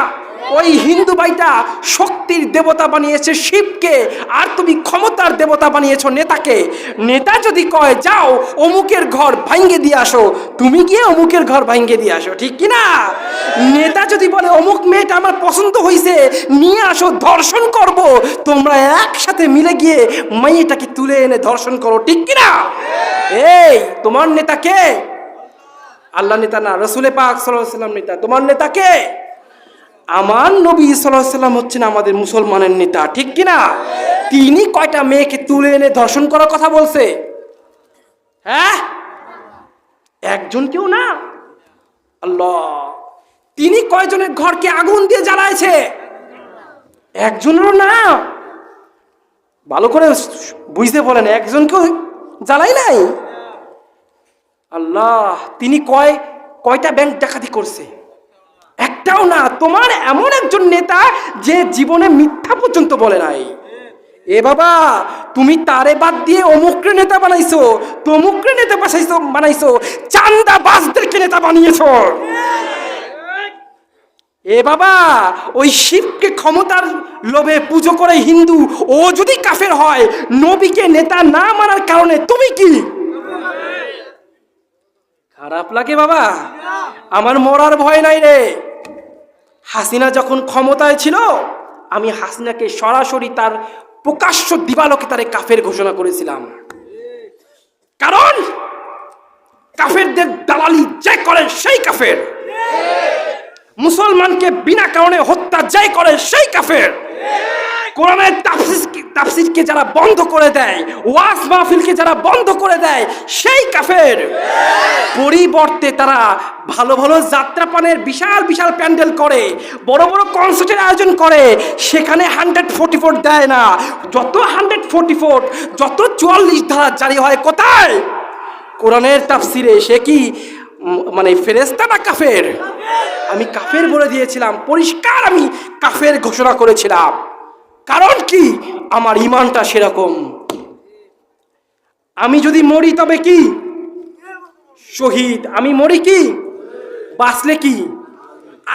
ওই হিন্দু ভাইটা শক্তির দেবতা বানিয়েছে শিবকে, আর তুমি ক্ষমতার দেবতা বানিয়েছো নেতাকে। নেতা যদি কয় যাও অমুকের ঘর ভাঙ্গে দিয়ে আসো, তুমি গিয়ে অমুকের ঘর ভাঙ্গে দিয়ে আসো, ঠিক কিনা? নেতা যদি বলে অমুক মেয়েটা আমার পছন্দ হয়েছে, নিয়ে আসো ধর্ষণ করব, তোমরা একসাথে মিলে গিয়ে মেয়েটাকে তুলে এনে ধর্ষণ করো, ঠিক কিনা? এই তোমার নেতা কে? আল্লাহ নেতা না, রসুল পাক সাল্লাল্লাহু আলাইহি ওয়াসাল্লাম নেতা। তোমার নেতা কে? আমার নবী সাল্লাল্লাহু আলাইহি ওয়াসাল্লাম হচ্ছেন আমাদের মুসলমানের নেতা, ঠিক কিনা? তিনি কয়টা মেয়েকে তুলে এনে ধর্ষণ করার কথা বলছে? হ্যাঁ, একজন কেউ না। আল্লাহ, তিনি কয়জনের ঘরকে আগুন দিয়ে জ্বালাইছে? একজনেরও না। ভালো করে বুঝতে বলেন, একজনকেও জ্বালাই নাই। আল্লাহ, তিনি কয়টা ব্যাংক ডাকাতি করছে? একটাও না। তোমার এমন একজন নেতা যে জীবনে মিথ্যা পর্যন্ত বলে নাই। এ বাবা, তুমি তারে বাদ দিয়ে অমুকরে নেতা বানাইছো, তমুকরে নেতা বানাইছো, চান্দাবাজদেরকে নেতা বানিয়েছো। এ বাবা, ওই শিবকে ক্ষমতার লোভে পুজো করে হিন্দু, ও যদি কাফের হয়, নবীকে নেতা না মানার কারণে তুমি কি? খারাপ লাগে বাবা, আমার মরার ভয় নাই রে। হাসিনা যখন ক্ষমতায় ছিল, আমি হাসিনাকে সরাসরি তার প্রকাশ্য দিবালোকে তারে কাফের ঘোষণা করেছিলাম। কারণ কাফেরদের দালালি যে করে সেই কাফের, মুসলমানকে বিনা কারণে হত্যা যে করে সেই কাফের, কোরআনের তাফসীরকে যারা বন্ধ করে দেয়, ওয়াজ মাহফিলকে যারা বন্ধ করে দেয়, সেই কাফের। পরিবর্তে তারা ভালো ভালো যাত্রাপানের বিশাল বিশাল প্যান্ডেল করে, বড় বড় কনসার্টের আয়োজন করে, সেখানে 144 দেয় না। যত 144, যত 44 ধারা জারি হয় কোথায়? কোরআনের তাফসিরে। সে কি মানে ফেরেশতা না কাফের? আমি কাফের বলে দিয়েছিলাম, পরিষ্কার আমি কাফের ঘোষণা করেছিলাম। কারণ কি? আমার ঈমানটা সেরকম। আমি যদি মরি তবে কি? শহীদ। আমি মরি কি? বাঁচলে কি?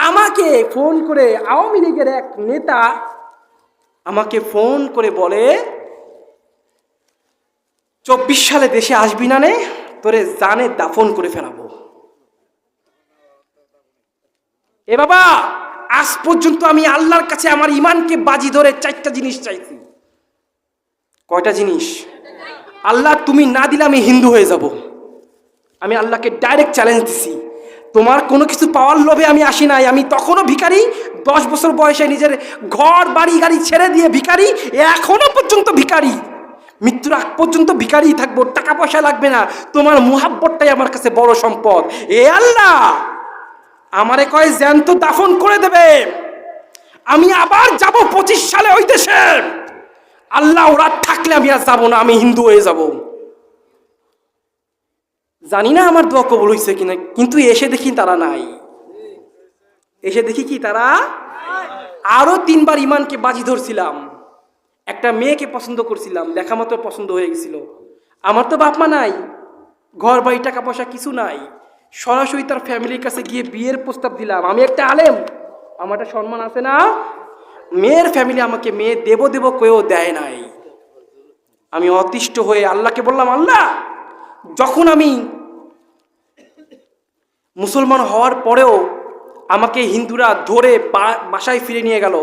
আমাকে ফোন করে আওয়ামী লীগের এক নেতা আমাকে ফোন করে বলে, 24 সালে দেশে আসবি না নে, তোরে জানে দাফন করে ফেলাবো। এ বাবা, আজ পর্যন্ত আমি আল্লাহর কাছে আমার ইমানকে বাজি ধরে 4টা জিনিস চাইছি। কয়টা জিনিস? আল্লাহ তুমি না দিলে আমি হিন্দু হয়ে যাব। আমি আল্লাহকে ডাইরেক্ট চ্যালেঞ্জ দিছি। তোমার কোনো কিছু পাওয়ার লোভে আমি আসি নাই। আমি তখনও ভিখারি, 10 বছর বয়সে নিজের ঘর বাড়ি গাড়ি ছেড়ে দিয়ে ভিখারি, এখনো পর্যন্ত ভিখারি, মৃত্যুর আগ পর্যন্ত ভিখারি থাকবো। টাকা পয়সা লাগবে না, তোমার মুহাব্বতটাই আমার কাছে বড় সম্পদ। এ আল্লাহ, আমারে কয় জ্যান্ত দাফন করে দেবে, আমি আবার যাব 25 সালে ওই দেশে। আল্লাহ ওরা থাকলে আমি আর যাবো না, আমি হিন্দু হয়ে যাব। জানি না আমার দোয়া কবুল হয়েছে কিনা, কিন্তু এসে দেখি তারা নাই। এসে দেখি কি তারা আরো 3 বার ইমানকে বাজি ধরছিলাম। একটা মেয়েকে পছন্দ করছিলাম, দেখা মতো পছন্দ হয়ে গেছিল। আমার তো বাপ মা নাই, ঘর বাড়ি টাকা পয়সা কিছু নাই। সরাসরি তার ফ্যামিলির কাছে গিয়ে বিয়ের প্রস্তাব দিলাম। আমি একটা আলেম, আমার একটা সম্মান আছে না? মেয়ের ফ্যামিলি আমাকে মেয়ে দেব দেব কেউ দেয় নাই। আমি অতিষ্ঠ হয়ে আল্লাহকে বললাম, আল্লাহ, যখন আমি মুসলমান হওয়ার পরেও আমাকে হিন্দুরা ধরে বাসায় ফিরে নিয়ে গেল,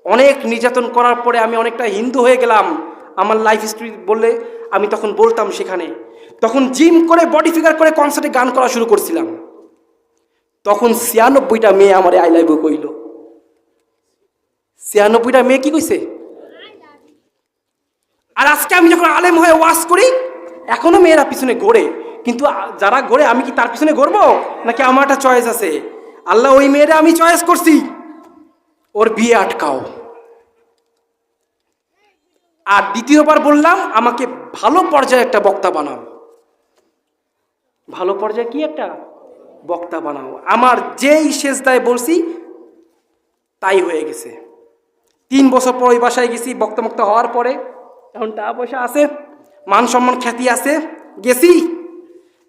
অনেক নির্যাতন করার পরে আমি অনেকটা হিন্দু হয়ে গেলাম। আমার লাইফ হিস্ট্রি বললে আমি তখন বলতাম সেখানে। তখন জিম করে বডি ফিগার করে কনসার্টে গান করা শুরু করছিলাম। তখন 96টা মেয়ে আমার আই লাভ ইউ কইল। 96টা মেয়ে কি কইছে? আর আজকে আমি যখন আলেম হয়ে ওয়াজ করি, এখনো মেয়েরা পিছনে ঘোরে। কিন্তু যারা ঘোরে, আমি কি তার পিছনে ঘুরবো নাকি? আমার একটা চয়েস আছে। আল্লাহ ওই মেয়েরা আমি চয়েস করছি, ওর বিয়ে আটকাও। আর দ্বিতীয়বার বললাম, আমাকে ভালো পর্যায়ে একটা বক্তা বানাও। ভালো পর্যায়ে কি একটা বক্তা বানাও। আমার যেই সেজদায় বলছি তাই হয়ে গেছে। 3 বছর পর ওই বাসায় গেছি বক্তা মুক্তা হওয়ার পরে। এখন টাকা পয়সা আছে, মান সম্মান খ্যাতি আছে। গেছি,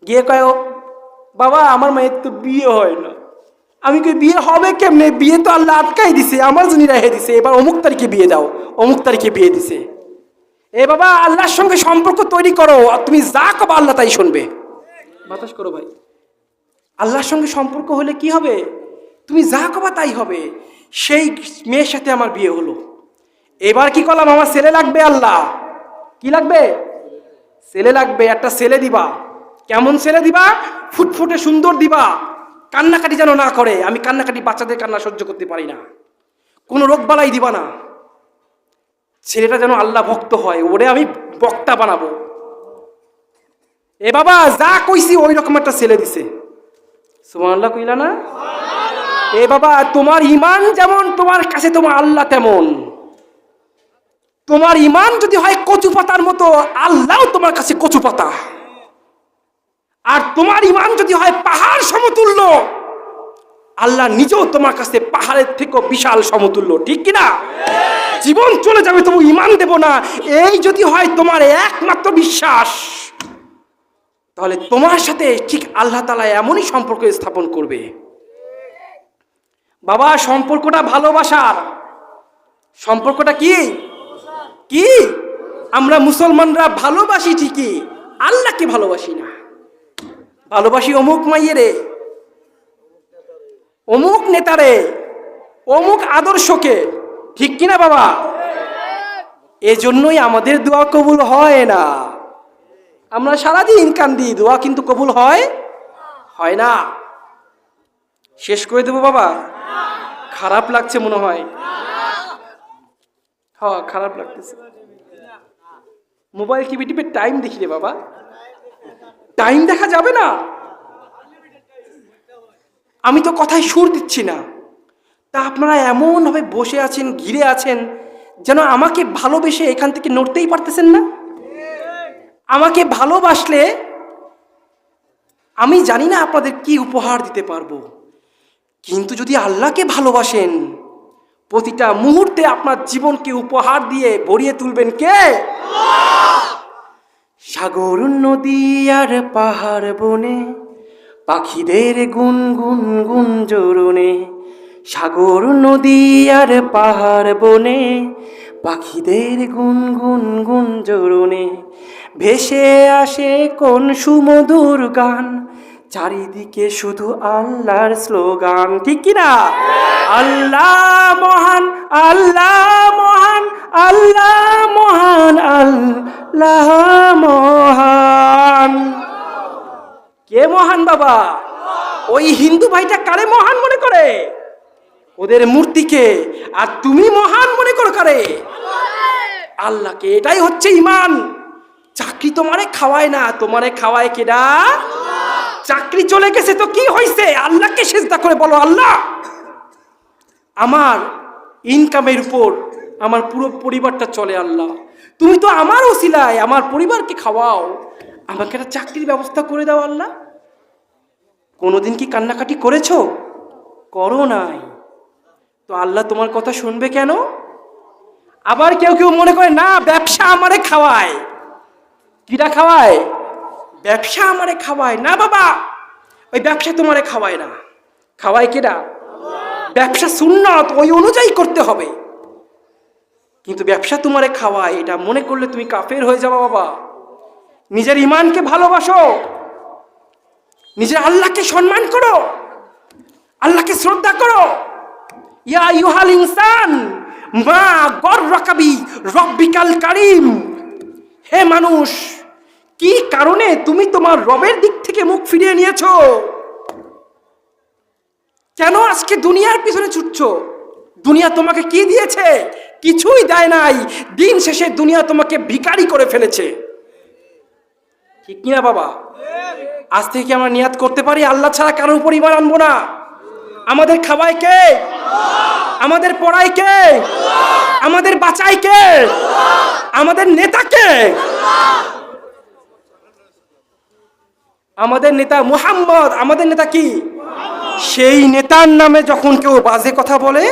গিয়ে কয়, বাবা আমার মায়ের তো বিয়ে হয় না। আমি কই বিয়ে হবে কেমনে? বিয়ে তো আল্লাহ আটকাই দিছে, আমার জন্য রেখে দিছে। এবার অমুক তারিখে বিয়ে দাও, অমুক তারিখে বিয়ে দিছে। এ বাবা, আল্লাহর সঙ্গে সম্পর্ক তৈরি করো, আর তুমি যা কবা আল্লাহ তাই শুনবে। বাতাস করো ভাই। আল্লাহর সঙ্গে সম্পর্ক হলে কি হবে? তুমি যা কবা তাই হবে। সেই মেয়ের সাথে আমার বিয়ে হলো। এবার কি করলাম, আমার ছেলে লাগবে। আল্লাহ কি লাগবে? ছেলে লাগবে। একটা ছেলে দিবা। কেমন ছেলে দিবা? ফুটফুটে সুন্দর দিবা, কান্নাকাটি যেন না করে। আমি কান্নাকাটি, বাচ্চাদের কান্না সহ্য করতে পারি না। কোনো রোগ বালাই দিবা না। ছেলেটা যেন আল্লাহ ভক্ত হয়, ওরে আমি বক্তা বানাবো। এ বাবা, যা কইছি ওই রকম একটা ছেলে দিছে। সুবহানাল্লাহ কইলা না? এ বাবা, তোমার ইমান যেমন, তোমার কাছে তোমার আল্লাহ তেমন। তোমার ইমান যদি হয় কচু পাতার মতো, আল্লাহ তোমার কাছে কচু পাতা। আর তোমার ইমান যদি হয় পাহাড় সমতুল্য, আল্লাহ নিজেও তোমার কাছে পাহাড়ের থেকেও বিশাল সমতুল্য। ঠিক কিনা? জীবন চলে যাবে তবু ইমান দেব না, এই যদি হয় তোমার একমাত্র বিশ্বাস, তাহলে তোমার সাথে ঠিক আল্লাহ তাআলা এমনই সম্পর্ক স্থাপন করবে। বাবা, সম্পর্কটা ভালোবাসার। সম্পর্কটা কি কি? আমরা মুসলমানরা ভালোবাসি ঠিকই, আল্লাহকে ভালোবাসি না। ভালোবাসি অমুক মাইয়েরে, অমুক নেতারে, অমুক আদর্শকে। ঠিক কিনা বাবা? এজন্যই আমাদের দোয়া কবুল হয় না। আমরা সারাদিন কান্দি, দোয়া কিন্তু কবুল হয় না। শেষ করে দেবো বাবা? খারাপ লাগছে মনে হয়। হ্যাঁ, খারাপ লাগতেছে। মোবাইল টিপে টিপে টাইম দেখি রে বাবা, টাইম দেখা যাবে না। আমি তো কথায় সুর দিচ্ছি না, তা আপনারা এমন ভাবে বসে আছেন, ঘিরে আছেন, যেন আমাকে ভালোবেসে এখান থেকে নড়তেই পারতেছেন না। আমাকে ভালোবাসলে আমি জানি না আপনাদের কি উপহার দিতে পারবো, কিন্তু যদি আল্লাহকে ভালোবাসেন, প্রতিটা মুহূর্তে আপনার জীবনকে উপহার দিয়ে ভরিয়ে তুলবেন কে? সাগর নদী আর পাহাড় বনে, পাখিদের গুন গুন গুন জোরনে। সাগর নদী আর পাহাড় বনে, পাখিদের গুন গুন গুন জোরনে। ভেসে আসে কোন সুমধুর গান, চারিদিকে শুধু আল্লাহর স্লোগান, ঠিক কিনা? আল্লাহ মহান, আল্লাহ মহান, আল্লাহ মহান, আল্লাহ মহান। কে মহান বাবা? ওই হিন্দু ভাইটা কারে মহান মনে করে? ওদের মূর্তিকে। আর তুমি মহান মনে করো কারে? আল্লাহকে। এটাই হচ্ছে ঈমান। চাকরি তোমারে খাওয়ায় না, তোমারে খাওয়ায় কেডা? চাকরি চলে গেছে তো কি হয়েছে? আল্লাহকে সিজদা করে বলো, আল্লাহ আমার ইনকামের উপর আমার পুরো পরিবারটা চলে, আল্লাহ তুমি তো আমার ওসিলায় আমার পরিবারকে খাওয়াও, আমাকে একটা চাকরির ব্যবস্থা করে দাও আল্লাহ। কোনোদিন কি কান্নাকাটি করেছো? করো নাই তো আল্লাহ তোমার কথা শুনবে কেন? আবার কেউ কেউ মনে করে না ব্যবসা আমারে খাওয়ায়। কিরা খাওয়ায়? ব্যবসা আমারে খাওয়ায় না বাবা, ওই ব্যবসা তোমারে খাওয়ায় না। খাওয়ায় কিরা? ব্যবসা সুন্নাত, ওই অনুযায়ী করতে হবে। কিন্তু ব্যবসা তোমারে খাওয়ায়, এটা মনে করলে তুমি কাফের হয়ে যাবে বাবা। নিজের ঈমানকে ভালোবাসো, নিজের আল্লাহকে সম্মান করো, আল্লাহকে শ্রদ্ধা করো। ইয়া আইয়ুহাল ইনসান মা গররাকা বি রব্বিকাল কারীম। হে মানুষ, কি কারণে তুমি তোমার রবের দিক থেকে মুখ ফিরিয়ে নিয়েছো? কেন আজকে দুনিয়ার পিছনে ছুটছো? দুনিয়া তোমাকে কি দিয়েছে? কিছুই দেয় নাই। দিন শেষে দুনিয়া তোমাকে ভিখারি করে ফেলেছে, ঠিক কিনা বাবা? আজ থেকে আমরা নিয়াত করতে পারি আল্লাহ ছাড়া কারোর উপর ঈমান আনবো না। আমাদের খাওয়ায় কে? আমাদের পড়ায় কে? আমাদের বাঁচায় কে? আমাদের নেতা কে? আমাদের নেতা মুহাম্মদ। আমাদের নেতা কি? সেই নেতার নামে যখন কেউ বাজে কথা বলে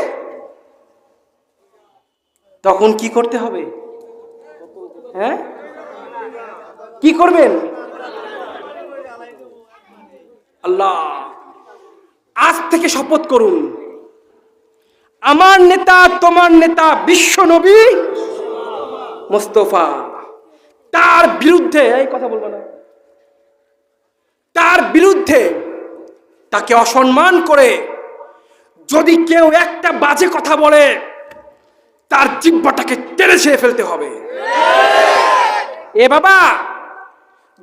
তখন কি করতে হবে? হ্যাঁ, কি করবেন? আল্লাহ আজ থেকে শপথ করুন, আমার নেতা তোমার নেতা বিশ্ব নবী মুস্তাফা, তার বিরুদ্ধে এই কথা বলবো না, তার বিরুদ্ধে তাকে অসম্মান করে যদি কেউ একটা বাজে কথা বলে তার জিহ্বাটাকে টেনে ছিঁড়ে ফেলতে হবে। এ বাবা,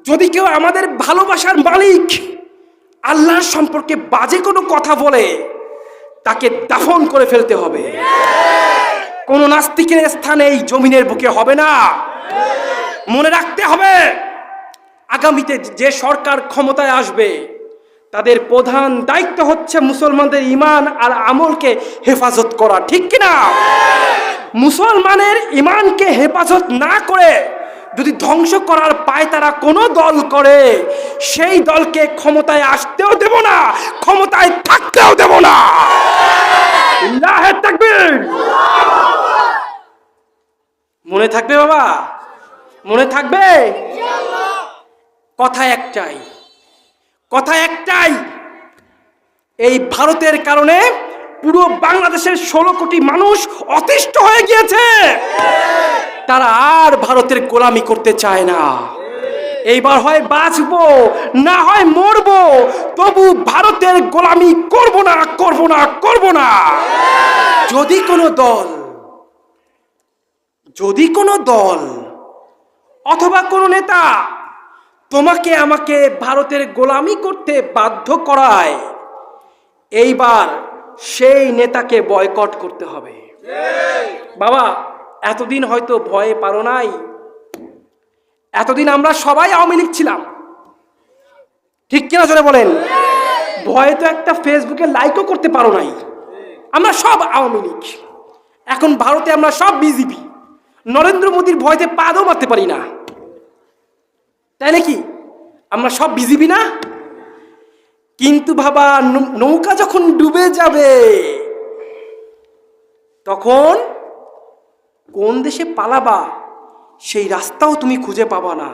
যদি কেউ আমাদের ভালোবাসার মালিক আল্লাহর সম্পর্কে বাজে কোনো কথা বলে তাকে দাফন করে ফেলতে হবে। কোন নাস্তিকের স্থান এই জমিনের বুকে হবে না। মনে রাখতে হবে, আগামীতে যে সরকার ক্ষমতায় আসবে তাদের প্রধান দায়িত্ব হচ্ছে মুসলমানদের ঈমান আর আমলকে হেফাজত করা, ঠিক কিনা? মুসলমানের ঈমানকে হেফাজত না করে যদি ধ্বংস করার পায়তারা কোনো দল করে, সেই দলকে ক্ষমতায় আসতেও দেব না, ক্ষমতায় থাকতেও দেব না। আল্লাহু তাকবীর। মনে থাকবে বাবা, মনে থাকবে। কথা একটাই, কথা একটাই, এই ভারতের কারণে পুরো বাংলাদেশের 16 কোটি মানুষ অতিষ্ঠ হয়ে গিয়েছে। তারা আর ভারতের গোলামি করতে চায় না। এইবার হয় বাঁচবো না হয় মরবো, তবু ভারতের গোলামি করব না, করব না, করব না। যদি কোনো দল অথবা কোনো নেতা তোমাকে আমাকে ভারতের গোলামি করতে বাধ্য করায়, এইবার সেই নেতাকে বয়কট করতে হবে। বাবা, এতদিন হয়তো ভয়ে পারো নাই। এতদিন আমরা সবাই আওয়ামী লীগ ছিলাম, ঠিক কিনা জোরে বলেন? ভয়ে তো একটা ফেসবুকে লাইকও করতে পারো নাই। আমরা সব আওয়ামী লীগ। এখন ভারতে আমরা সব বিজেপি। নরেন্দ্র মোদীর ভয়তে পাদও মারতে পারি না, তাই নাকি? আমরা সব বিজেপি না? কিন্তু বাবা, নৌকা যখন ডুবে যাবে তখন কোন দেশে পালাবা সেই রাস্তাও তুমি খুঁজে পাবা না,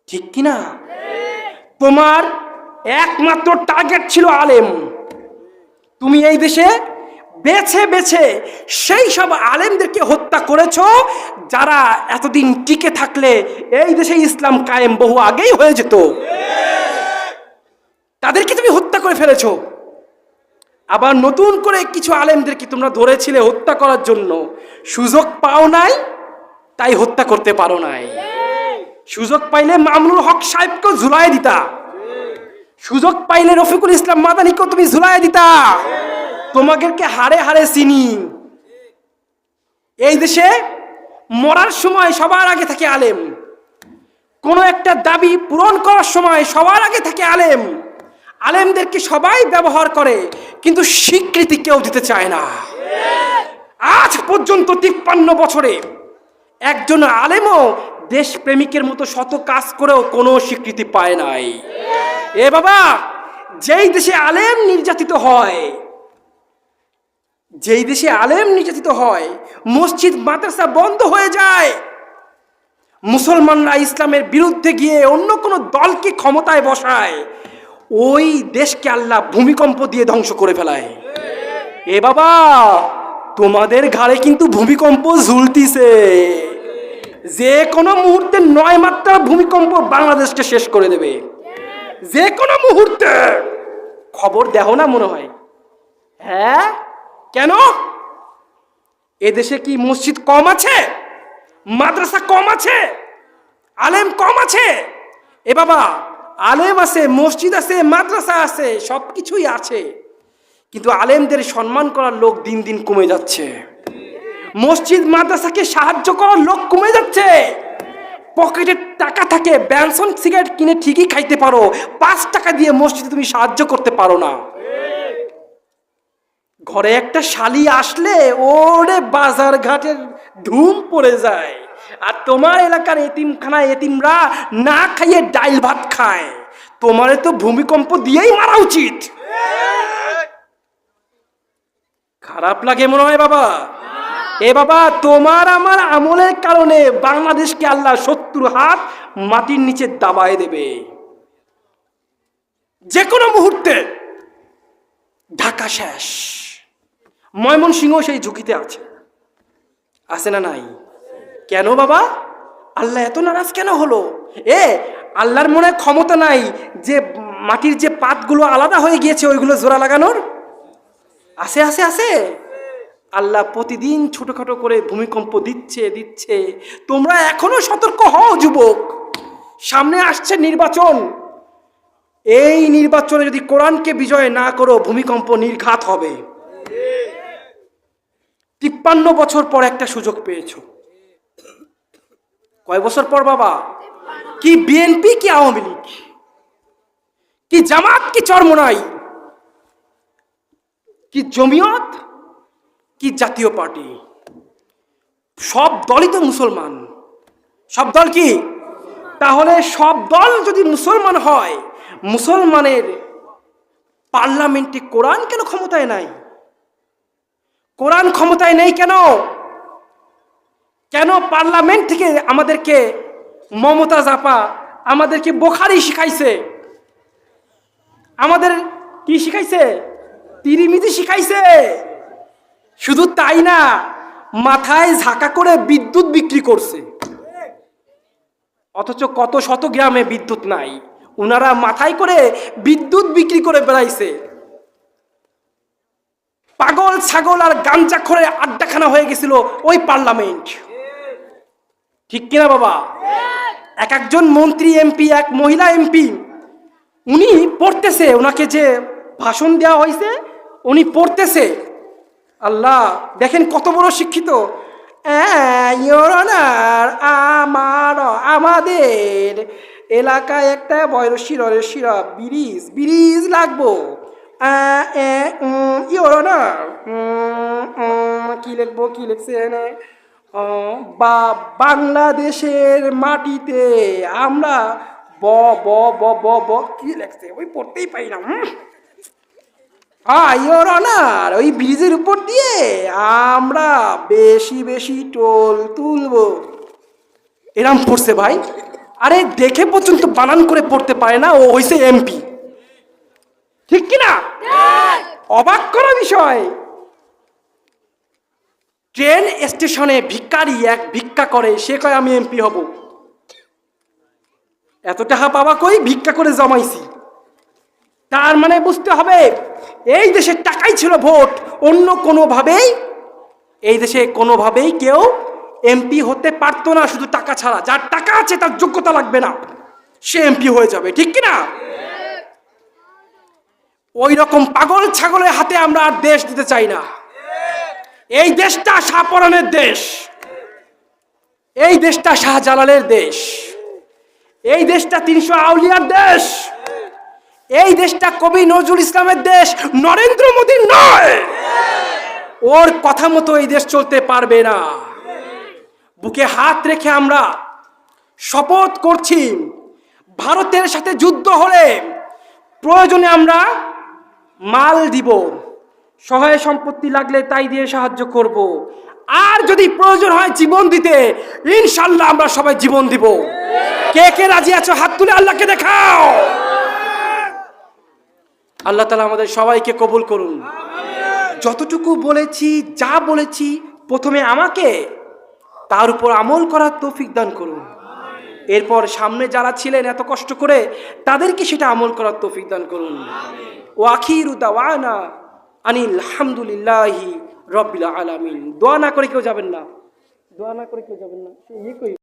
ঠিক কিনা? তোমার একমাত্র টার্গেট ছিল আলেম। তুমি এই দেশে বেছে বেছে সেই সব আলেমদেরকে হত্যা করেছো যারা এতদিন টিকে থাকলে এই দেশে ইসলাম কায়েম বহু আগেই হয়ে যেত। তাদেরকে তুমি হত্যা করে ফেলেছো। আবার নতুন করে কিছু আলেমদেরকে তোমরা ধরেছিলে হত্যা করার জন্য, সুযোগ পাও নাই তাই হত্যা করতে পারো নাই। সুযোগ পাইলে মামুনুল হক সাহেবকে ঝুলাই দিতা, সুযোগ পাইলে রফিকুল ইসলাম মাদানিকেও তুমি ঝুলাই দিতা। তোমাদেরকে হারে হারে চিনি। এই দেশে মরার সময় সবার আগে থাকে আলেম, কোনো একটা দাবি পূরণ করার সময় সবার আগে থাকে আলেম। আলেমদেরকে সবাই ব্যবহার করে, কিন্তু স্বীকৃতি কেউ দিতে চায় না। আজ পর্যন্ত 53 বছরে একজন আলেমও দেশপ্রেমিকের মতো শত কাজ করেও কোনো স্বীকৃতি পায় নাই। এ বাবা, যেই দেশে আলেম নির্যাতিত হয়, যেই দেশে আলেম নির্যাতিত হয়, মসজিদ মাদ্রাসা বন্ধ হয়ে যায়, মুসলমানরা ইসলামের বিরুদ্ধে গিয়ে অন্য কোনো দলকে ক্ষমতায় বসায়, ওই দেশকে আল্লাহ ভূমিকম্প দিয়ে ধ্বংস করে ফেলায়। এ বাবা, তোমাদের ঘাড়ে কিন্তু ভূমিকম্প ঝুলতিছে। যে কোনো মুহূর্তে 9 মাত্রার ভূমিকম্প বাংলাদেশকে শেষ করে দেবে, যে কোনো মুহূর্তে। খবর দেখো না মনে হয়? হ্যাঁ, কেন? এদেশে কি মসজিদ কম আছে, মাদ্রাসা কম আছে, আলেম কম আছে? এ বাবা, আলেম আছে, মসজিদ আছে, মাদ্রাসা আছে, সবকিছুই আছে, কিন্তু আলেমদের সম্মান করার লোক দিন দিন কমে যাচ্ছে। মসজিদ মাদ্রাসাকে সাহায্য করার লোক কমে যাচ্ছে। পকেটে টাকা থাকে, ব্যানসন সিগারেট কিনে ঠিকই খাইতে পারো, 5 টাকা দিয়ে মসজিদে তুমি সাহায্য করতে পারো না। ঘরে একটা শালি আসলে ওরে বাজার ঘাটের ধুম পড়ে যায়, আর তোমার এলাকার এতিমখানায় এতিমরা না খাইয়ে ডাইল ভাত খায়। তোমারে তো ভূমিকম্প দিয়েই মারা উচিত। খারাপ লাগে মনে হয় বাবা? এ বাবা, তোমার আমার আমলের কারণে বাংলাদেশকে আল্লাহ 70 হাত মাটির নিচে দাবায় দেবে যে কোনো মুহূর্তে। ঢাকা শেষ, ময়মনসিংহ সেই ঝুঁকিতে আছে, আছে না নাই? কেন বাবা, আল্লাহ এত নারাজ কেন হলো? আল্লাহর মনে ক্ষমতা নাই যে মাটির যে পাতগুলো আলাদা হয়ে গিয়েছে ওইগুলো জোড়া লাগানোর? আছে আছে আছে। আল্লাহ প্রতিদিন ছোটখাটো করে ভূমিকম্প দিচ্ছে দিচ্ছে। তোমরা এখনো সতর্ক হও যুবক, সামনে আসছে নির্বাচন। এই নির্বাচনে যদি কোরআনকে বিজয় না করো, ভূমিকম্প নির্ঘাত হবে। 53 বছর পর একটা সুযোগ পেয়েছো। কয় বছর পর বাবা? কি বিএনপি, কি আওয়ামী লীগ, কি জামাত, কি চরমোনাই, কি জমিয়ত, কি জাতীয় পার্টি, সব দলই তো মুসলমান। সব দল কি? তাহলে সব দল যদি মুসলমান হয়, মুসলমানের পার্লামেন্টে কোরআন কেন ক্ষমতায় নাই? কোরআন ক্ষমতায় নেই কেন? কেন পার্লামেন্ট থেকে আমাদেরকে মমতাজ আপা আমাদেরকে বুখারী শিখাইছে, আমাদের কি শিখাইছে? তিরমিজি শিখাইছে। শুধু তাই না, মাথায় ঝাঁকা করে বিদ্যুৎ বিক্রি করছে। অথচ কত শত গ্রামে বিদ্যুৎ নাই, উনারা মাথায় করে বিদ্যুৎ বিক্রি করে বেড়াইছে। পাগল ছাগল আর গাঞ্জাখোরের আড্ডাখানা হয়ে গেছিল ওই পার্লামেন্ট। ঠিক কিনা বাবা? এক একজন মন্ত্রী, এমপি, এক মহিলা এমপি, উনি পড়তেছে, ওনাকে যে ভাষণ দেওয়া হয়েছে উনি পড়তেছে। আল্লাহ, দেখেন কত বড় শিক্ষিত। আমাদের এলাকায় একটা বয়সীরা ব্রিজ লাগবো। কি লিখবো, কি লিখছে? বা বাংলাদেশের মাটিতে আমরা ব ব ব ব ব কি লিখছে ওই পড়তেই পাই না। ওই ব্রিজের উপর দিয়ে আমরা বেশি বেশি টোল তুলবো, এরম পড়ছে ভাই। আরে দেখে পর্যন্ত বানান করে পড়তে পারে না, ও হইছে এমপি। ঠিক কিনা? অবাক করা বিষয়। ট্রেন স্টেশনে ভিখারি এক ভিক্ষা করে, সে কয় আমি এমপি হব। এত টাকা পাবা কই, ভিক্ষা করে জমাইছি। তার মানে বুঝতে হবে এই দেশের টাকাই ছিল ভোট, অন্য কোনোভাবেই এই দেশে কোনোভাবেই কেউ এমপি হতে পারতো না, শুধু টাকা ছাড়া। যার টাকা আছে তার যোগ্যতা লাগবে না, সে এমপি হয়ে যাবে, ঠিক কিনা? ওই রকম পাগল ছাগলের হাতে আমরা আর দেশ দিতে চাই না। এই দেশটা শাহপরানের দেশ, এই দেশটা শাহজালালের দেশ, এই দেশটা ৩০০ আউলিয়ার দেশ, এই দেশটা কবি নজরুল ইসলামের দেশ, নরেন্দ্র মোদীর নয়। ওর কথা মতো এই দেশ চলতে পারবে না। বুকে হাত রেখে আমরা শপথ করছি, ভারতের সাথে যুদ্ধ হলে প্রয়োজনে আমরা মাল দিব, সহায় সম্পত্তি লাগলে তাই দিয়ে সাহায্য করব, আর যদি প্রয়োজন হয় জীবন দিতে, ইনশাল্লাহ আমরা সবাই জীবন দিব। কে কে রাজি আছো হাত তুলে আল্লাহকে দেখাও। আল্লাহ তাআলা আমাদের সবাইকে কবুল করুন। যতটুকু বলেছি, যা বলেছি, প্রথমে আমাকে তার উপর আমল করার তৌফিক দান করুন। এরপর সামনে যারা ছিলেন এত কষ্ট করে, তাদেরকে সেটা আমল করার তৌফিক দান করুন। ওয়া আখিরু দাওয়ানা আনিল হামদুলিল্লাহি রাব্বিল আলামিন। দোয়া না করে কেউ যাবেন না, দোয়া না করে কেউ যাবেন না।